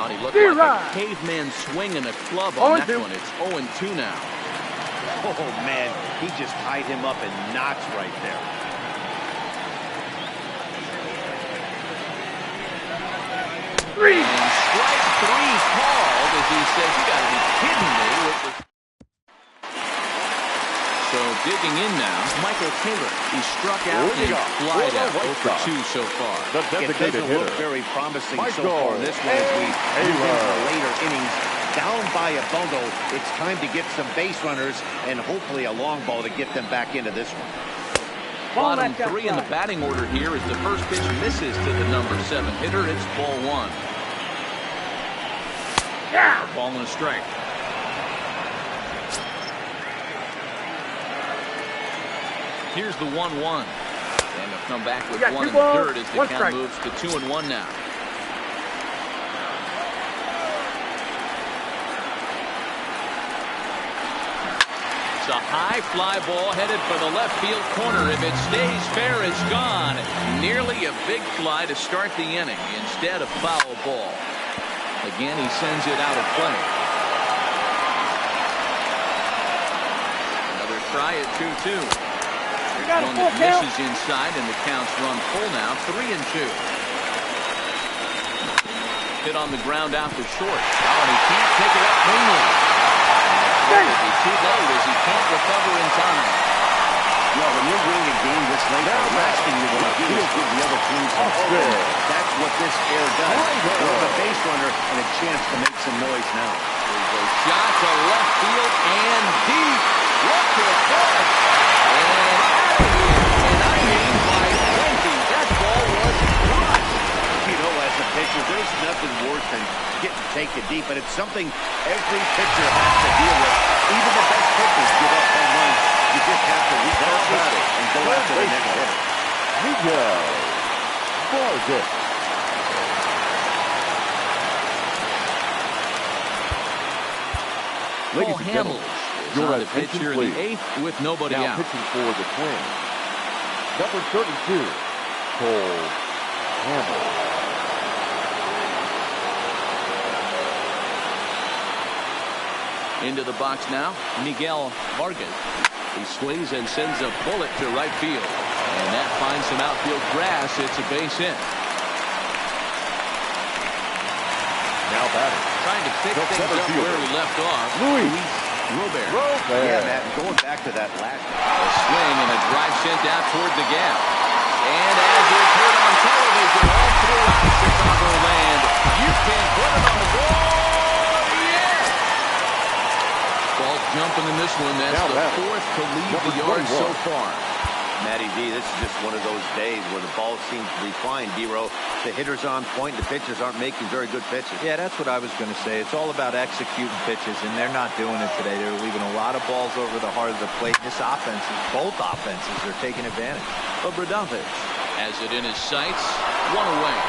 He looked like a caveman swinging a club on that one. It's 0-2 now. Oh, man. He just tied him up in knots right there. And strike 3 called as he says, you got to be kidding me. So digging in now, Michael Taylor. He struck out and flied out 0-2 so far. It doesn't look very promising so far this one as we move into the later innings. Down by a bundle, it's time to get some base runners and hopefully a long ball to get them back into this one. Bottom 3 in the batting order here as the first pitch misses to the number 7 hitter. It's ball 1. Yeah. Ball and a strike. Here's the 1-1. And they'll come back with 1 in the third as the count moves to 2-1 now. It's a high fly ball headed for the left field corner. If it stays fair, it's gone. Nearly a big fly to start the inning. Instead, a foul ball. Again, he sends it out of play. Another try at 2-2. One that misses inside, and the count's run full now. 3-2. Hit on the ground out for short. Oh, and he can't pick it up cleanly. It'll be too late as he can't recover in time. Well, when you're winning a game this late, the last thing you want to do is give the other team some score. That's what this air does. With a base runner and a chance to make some noise now. There's a shot to left field and deep. Look at that. And out of here. And I mean by 20. That ball was crushed. You know, as a pitcher, there's nothing worse than getting taken deep, but it's something every pitcher has to deal with. Even the best pitchers give up home runs. You just have to refocus and go after the next hitter. Miguel Vargas. Ladies and gentlemen, your attention, pitcher in the 8th with nobody now out. Pitching for the Twins, number 32, Cole Hamels. Into the box now, Miguel Vargas. He swings and sends a bullet to right field. And that finds some outfield grass. It's a base hit. Now batting. Trying to pick things up where he left off. Luis Robert. Yeah, Matt, going back to that last A swing and a drive sent out toward the gap. And as is heard on television all throughout Chicagoland, you can put it on the board. Ball jumping in this one. That's now the fourth to leave the yard so far. Matty D, this is just one of those days where the ball seems to be flying, D-Row. The hitter's on point, the pitchers aren't making very good pitches. Yeah, that's what I was going to say. It's all about executing pitches, and they're not doing it today. They're leaving a lot of balls over the heart of the plate. This offense, both offenses, are taking advantage. Obradovic has it in his sights. One away.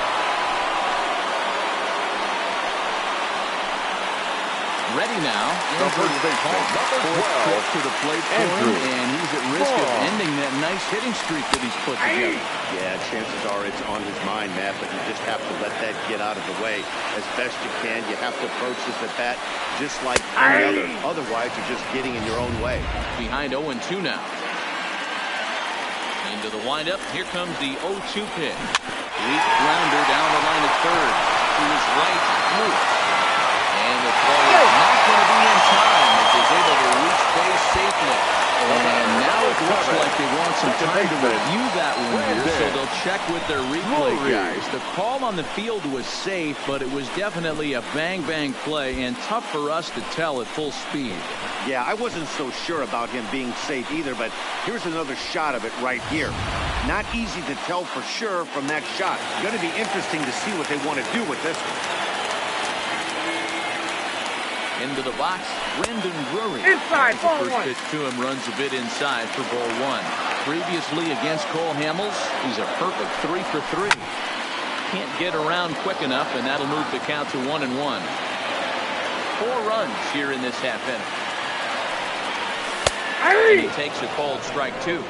Ready now. The first baseman, number 12, to the plate for him, and he's at risk of ending that nice hitting streak that he's put together. Yeah, chances are it's on his mind, Matt, but you just have to let that get out of the way as best you can. You have to approach this at bat just like any other. Otherwise, you're just getting in your own way. Behind 0-2 now. Into the windup. Here comes the 0-2 pitch. Weak grounder down the line of third. To his right. And the ball is not going to be in time as he's able to reach base safely. And now it looks like they want some time to review that one here, so they'll check with their replay guys. The call on the field was safe, but it was definitely a bang-bang play and tough for us to tell at full speed. Yeah, I wasn't so sure about him being safe either, but here's another shot of it right here. Not easy to tell for sure from that shot. Going to be interesting to see what they want to do with this one. Into the box, Brendan Drury. Inside, ball first one. pitch to him runs a bit inside for ball one. Previously against Cole Hamels, he's a perfect 3 for 3. Can't get around quick enough, and that'll move the count to 1-1. 4 runs here in this half inning. And he takes a called strike 2.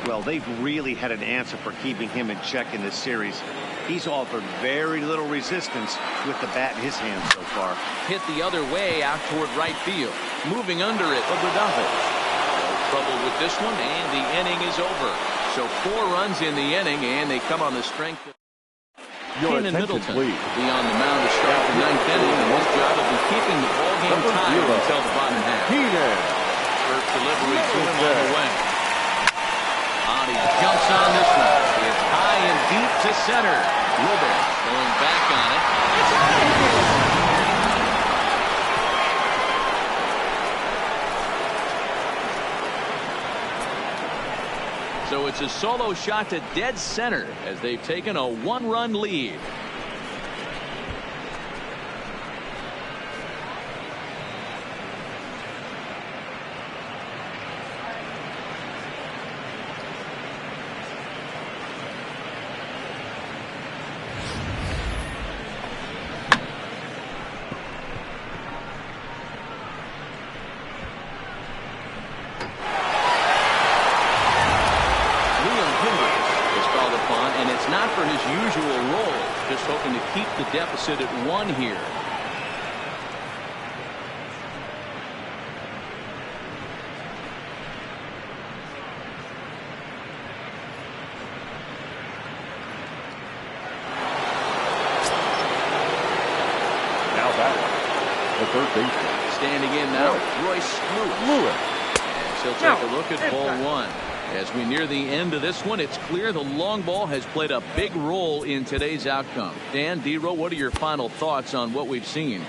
Well, they've really had an answer for keeping him in check in this series. He's offered very little resistance with the bat in his hand so far. Hit the other way out toward right field. Moving under it, Obradovich. No trouble with this one, and the inning is over. So 4 runs in the inning, and they come on the strength of Keenan Middleton. Be on the mound to start the 9th inning, and his job will be keeping the ball game tied until the bottom half. First delivery to him on the way. He jumps on this one. It's high and deep to center. Wilbur going back on it. It's out of here. So it's a solo shot to dead center as they've taken a 1-run lead. The deficit at 1 here. Now batting, the third baseman. Standing in now, Royce Lewis. As he'll take a look at ball 1. As we near the end of this one, it's clear the long ball has played a big role in today's outcome. Dan, D-Row, what are your final thoughts on what we've seen?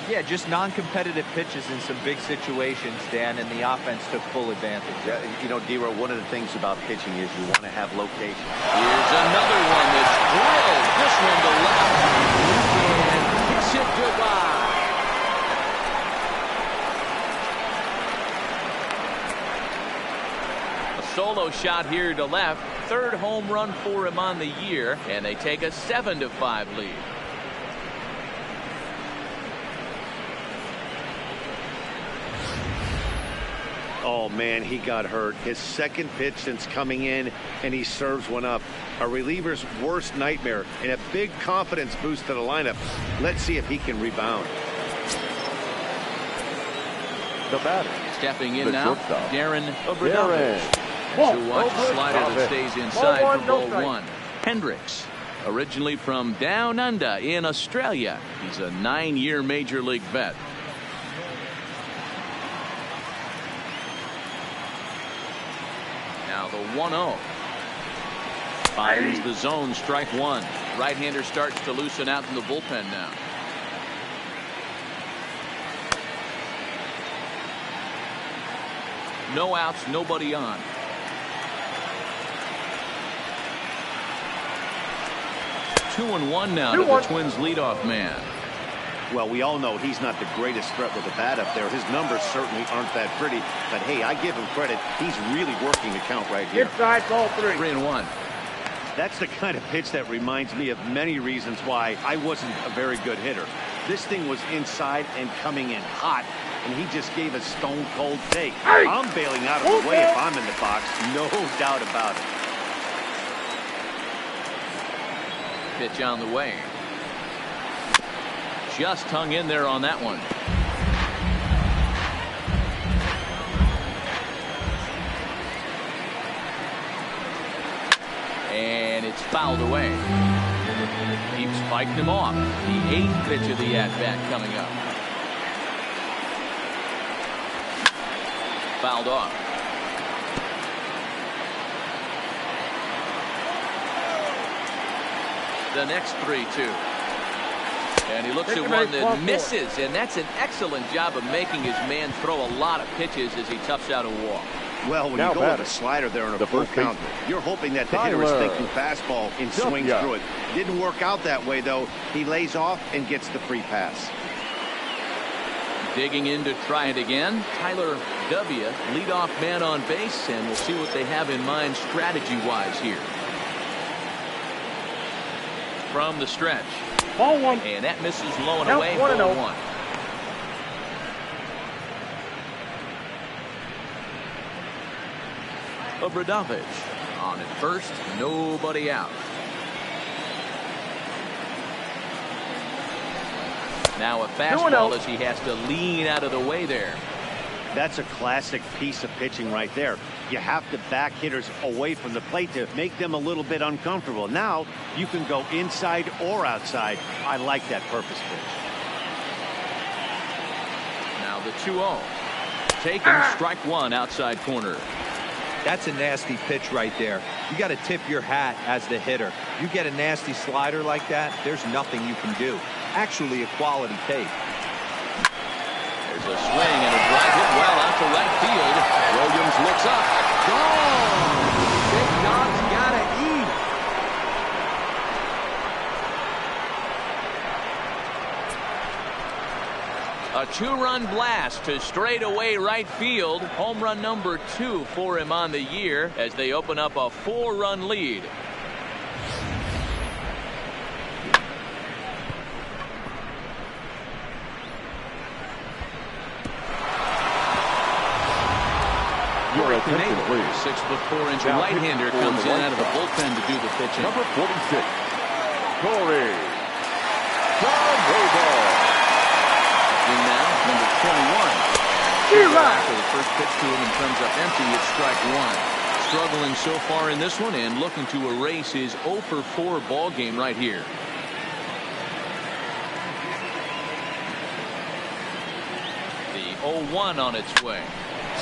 Yeah, just non-competitive pitches in some big situations, Dan, and the offense took full advantage. You know, D-Row, one of the things about pitching is you want to have location. Here's another one that's drilled. This one to left. And kiss it goodbye. Solo shot here to left. 3rd home run for him on the year, and they take a 7-5 lead. Oh man, he got hurt. His 2nd pitch since coming in, and he serves one up. A reliever's worst nightmare, and a big confidence boost to the lineup. Let's see if he can rebound. The batter. Stepping in now, shortstop, Darren Obradovich. To watch the slider that stays inside for ball 1. Hendricks, originally from down under in Australia. He's a 9-year major league vet. Now the 1-0. Finds the zone, strike 1. Right-hander starts to loosen out in the bullpen now. No outs, nobody on. 2-1 now to the Twins leadoff man. Well, we all know he's not the greatest threat with the bat up there. His numbers certainly aren't that pretty, but hey, I give him credit. He's really working the count right here. Inside, ball 3. 3-1. That's the kind of pitch that reminds me of many reasons why I wasn't a very good hitter. This thing was inside and coming in hot, and he just gave a stone-cold take. I'm bailing out of the way if I'm in the box, no doubt about it. Pitch on the way. Just hung in there on that one. And it's fouled away. Keeps spiking him off. The 8th pitch of the at-bat coming up. Fouled off. The next 3-2. And he looks at one that misses, and that's an excellent job of making his man throw a lot of pitches as he toughs out a walk. Well, when you go with a slider there on a full count, you're hoping that the hitter is thinking fastball and swings through it. Didn't work out that way, though. He lays off and gets the free pass. Digging in to try it again, Tyler W., leadoff man on base, and we'll see what they have in mind strategy-wise here. From the stretch. Ball one. And that misses low and away. Ball one. Obradovich on at first, nobody out. Now a fastball as he has to lean out of the way there. That's a classic piece of pitching right there. You have to back hitters away from the plate to make them a little bit uncomfortable. Now you can go inside or outside. I like that purpose pitch. Now the 2-0. Taken, strike one, outside corner. That's a nasty pitch right there. You got to tip your hat as the hitter. You get a nasty slider like that, there's nothing you can do. Actually a quality take. There's a swing and a drive hit well out to right field. Williams looks up. Gone! Big Dog's gotta eat. A 2-run blast to straightaway right field. Home run number 2 for him on the year as they open up a 4-run lead. Your attention, please. 6'4" right-hander comes in out of the bullpen to do the pitching. Number 46, Corey Knebel. In now, number 21. After the first pitch to him and comes up empty, it's strike one. Struggling so far in this one and looking to erase his 0-for-4 ball game right here. The 0-1 on its way.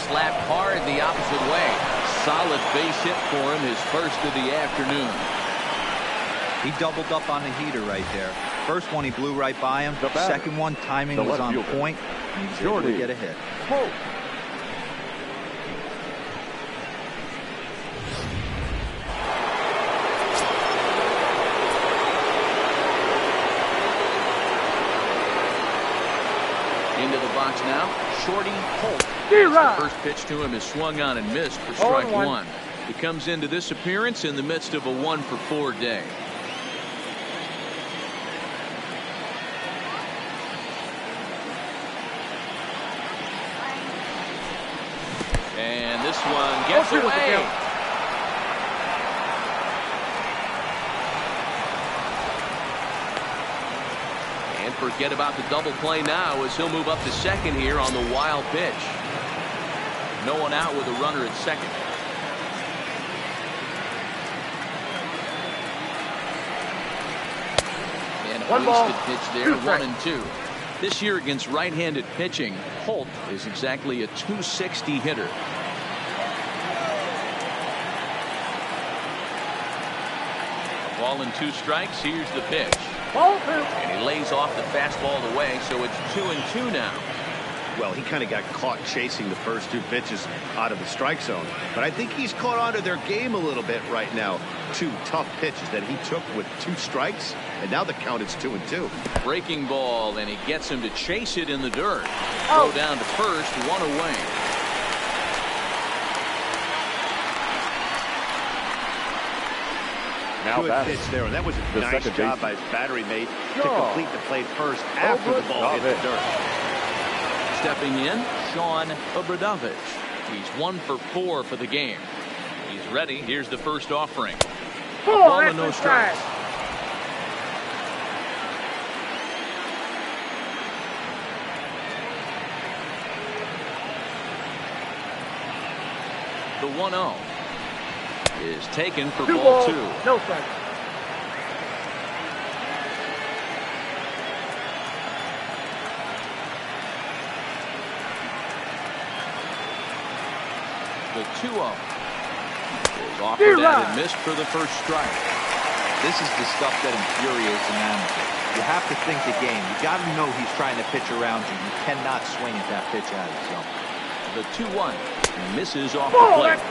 Slapped hard the opposite way. Solid base hit for him, his first of the afternoon. He doubled up on the heater right there. First one he blew right by him. Second one, timing was on point. And he was able to get a hit. Into the box now, Shorty Holt. The first pitch to him is swung on and missed for strike one. He comes into this appearance in the midst of a 1-for-4 day. And this one gets away. And forget about the double play now as he'll move up to second here on the wild pitch. No one out with a runner at second. And a wasted pitch there, 1-2. This year against right-handed pitching, Holt is exactly a .260 hitter. A ball and 2 strikes. Here's the pitch. And he lays off the fastball away, so it's 2-2 now. Well, he kind of got caught chasing the first 2 pitches out of the strike zone. But I think he's caught onto their game a little bit right now. 2 tough pitches that he took with 2 strikes, and now the count is 2-2. Breaking ball, and he gets him to chase it in the dirt. Throw down to first, 1 away. Now Good pitch there, and that was a nice job by his battery mate to complete the play first after the ball hit the dirt. Stepping in, Sean Obradovic. He's 1 for 4 for the game. He's ready. Here's the first offering. A ball and no strikes. The 1-0 is taken for ball 2. No strikes. The 2-0 is offered at and missed for the first strike. This is the stuff that infuriates an amateur. You have to think the game. You got to know he's trying to pitch around you. You cannot swing at that pitch out of the zone. The 2-1 misses off the plate.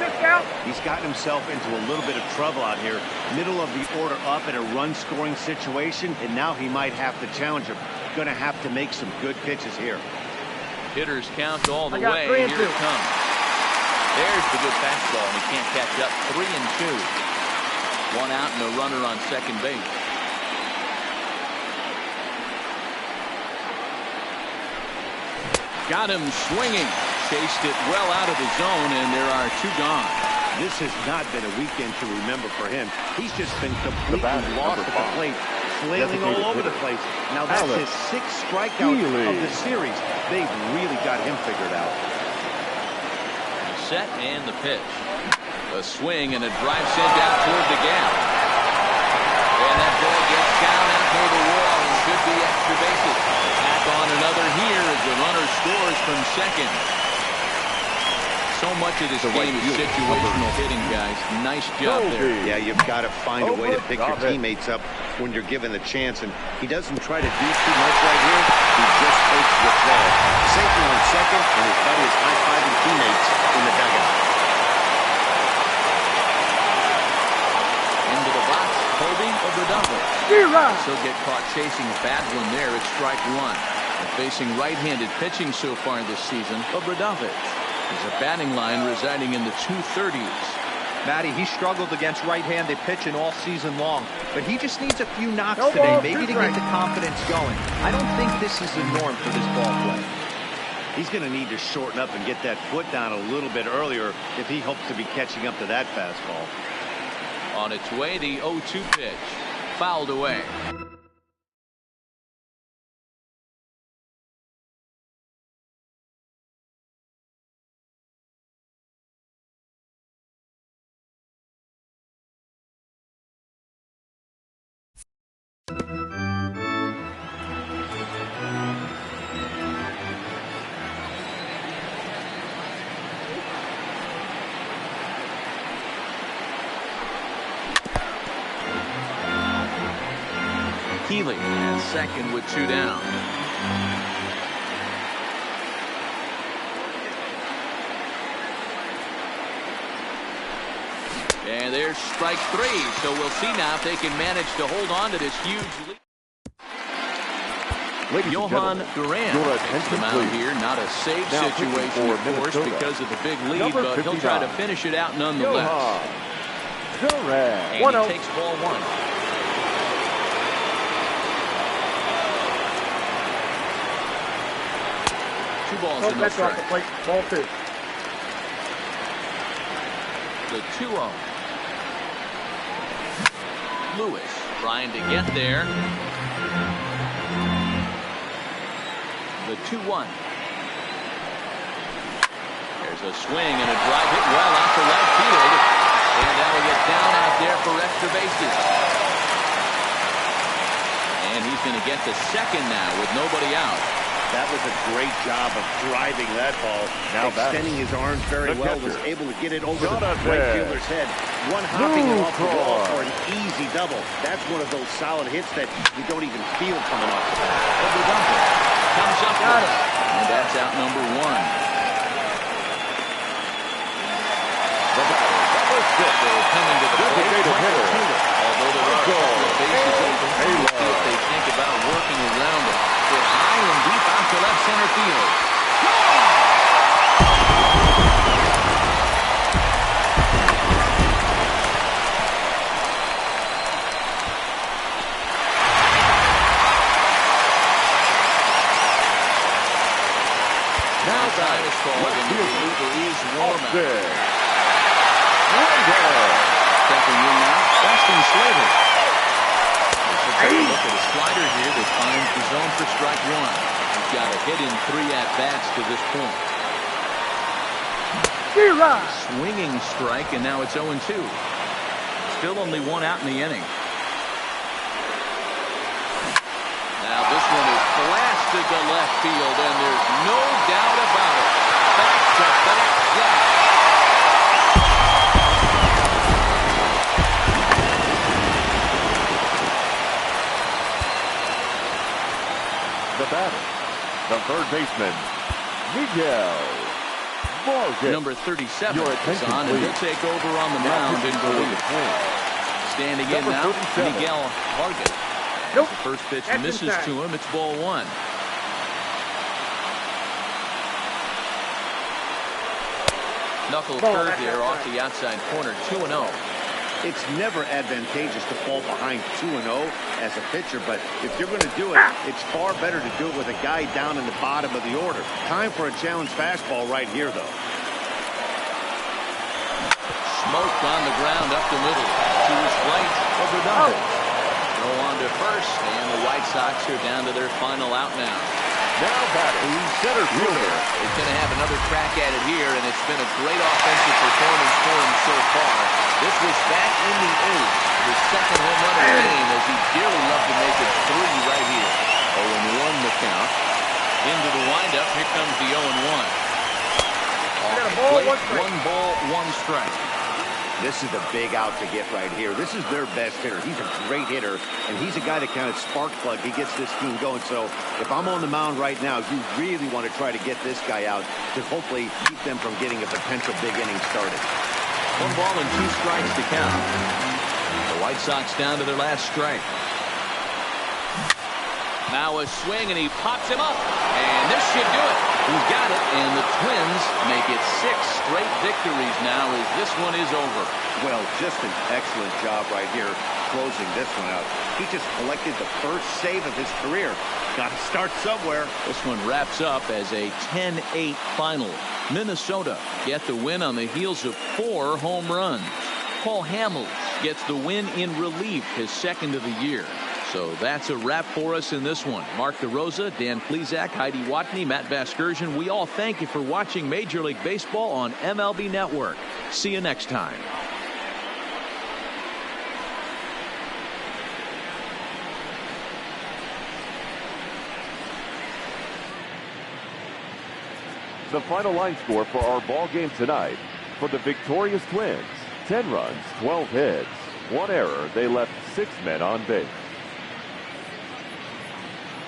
He's gotten himself into a little bit of trouble out here. Middle of the order up in a run-scoring situation, and now he might have to challenge him. Going to have to make some good pitches here. Hitters count all the way. Here it comes. There's the good fastball, and he can't catch up. 3-2. 1 out and a runner on second base. Got him swinging. Chased it well out of the zone, and there are 2 gone. This has not been a weekend to remember for him. He's just been completely lost at the plate, flailing all over the place. Now that's his 6th strikeout of the series. They've really got him figured out. Set and the pitch. A swing and a drive sent out toward the gap. And that ball gets down out toward the wall and should be extra bases. Tack on another here as the runner scores from second. So much of this game is situational hitting, guys. Nice job there. Yeah, you've got to find a way to pick your teammates up when you're given the chance, and he doesn't try to do too much right here. He just takes what's there. Safety on second, and his buddy is high-fiving teammates in the dugout. Into the box, Colby Obradovic. So get caught chasing a bad one there at strike 1. And facing right-handed pitching so far this season, Obradovic is a batting line residing in the 230s. Matty, he struggled against right-handed pitching all season long, but he just needs a few knocks today, maybe to get the confidence going. I don't think this is the norm for this ball play. He's going to need to shorten up and get that foot down a little bit earlier if he hopes to be catching up to that fastball. On its way, the 0-2 pitch. Fouled away. Healy at second with 2 down. And there's strike 3. So we'll see now if they can manage to hold on to this huge lead. Johan Duran takes the mound here. Not a safe situation, of course, because of the big lead, but he'll try to finish it out nonetheless. And he takes ball 1. Balls in the strike. Ball 2. The 2-0. Lewis trying to get there. The 2-1. There's a swing and a drive hit well out to right field. And that'll get down out there for extra bases. And he's going to get to second now with nobody out. That was a great job of driving that ball. Now extending his arms very well, was able to get it over the right fielder's head. One hopping it off the wall for an easy double. That's one of those solid hits that you don't even feel coming off the bat. Comes up with it. And that's out number 1. The batter, number 6. They're coming to the plate. Although there are a couple of bases open, see if they think about working around it. Hit high and deep out to left center field. slider here that finds the zone for strike one. He's got a hit in 3 at-bats to this point. Swinging strike, and now it's 0-2. Still only 1 out in the inning. Now this one is blasted to left field, and there's no doubt about it. Back-to-back shot. The batter, the third baseman, Miguel Vargas. Number 37 Your is attention, on, and he'll please. take over on the mound in relief. Standing in Number now, 37. Miguel Vargas. Nope. The first pitch That's misses inside. to him. It's ball 1. Knuckle Ball, curve that's there off outside. the outside corner. 2-0. It's never advantageous to fall behind 2-0 as a pitcher, but if you're going to do it, it's far better to do it with a guy down in the bottom of the order. Time for a challenge fastball right here, though. Smoked on the ground up the middle. To his right. Over nothing. Throw on to first, and the White Sox are down to their final out now. Now batting, center fielder. He's going to have another crack at it here, and it's been a great offensive performance for him so far. This was back in the 8th, his second home run of the game, as he dearly loved to make it 3 right here. 0-1 the count. Into the windup, here comes the 0-1. Got a ball, 1 strike. 1 ball, 1 strike. This is the big out to get right here. This is their best hitter. He's a great hitter, and he's a guy that kind of spark plug. He gets this team going. So if I'm on the mound right now, you really want to try to get this guy out to hopefully keep them from getting a potential big inning started. 1 ball and 2 strikes to count. The White Sox down to their last strike. Now a swing, and he pops him up. And this should do it. He's got it, and the Twins make it 6 straight victories now as this one is over. Well, just an excellent job right here closing this one out. He just collected the first save of his career. Got to start somewhere. This one wraps up as a 10-8 final. Minnesota get the win on the heels of 4 home runs. Paul Hamels gets the win in relief, his 2nd of the year. So that's a wrap for us in this one. Mark DeRosa, Dan Plesac, Heidi Watney, Matt Vasgersian. We all thank you for watching Major League Baseball on MLB Network. See you next time. The final line score for our ball game tonight. For the victorious Twins, 10 runs, 12 hits, 1 error. They left 6 men on base.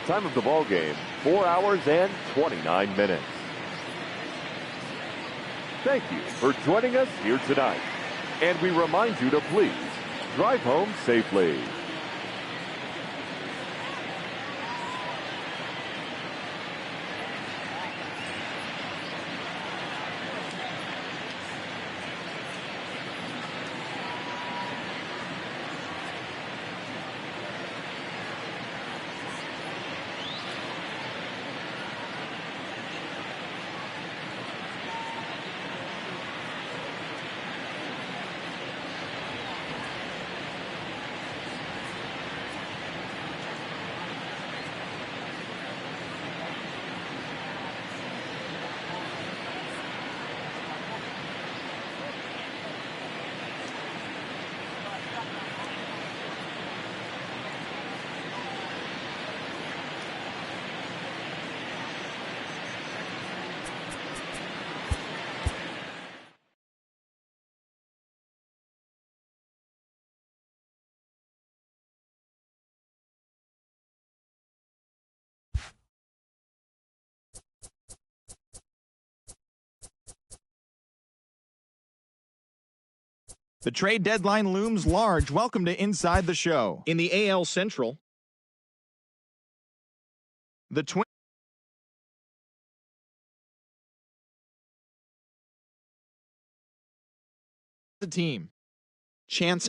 Time of the ball game, 4 hours and 29 minutes. Thank you for joining us here tonight. And we remind you to please drive home safely. The trade deadline looms large. Welcome to Inside the Show. In the AL Central, the Twins team. Chance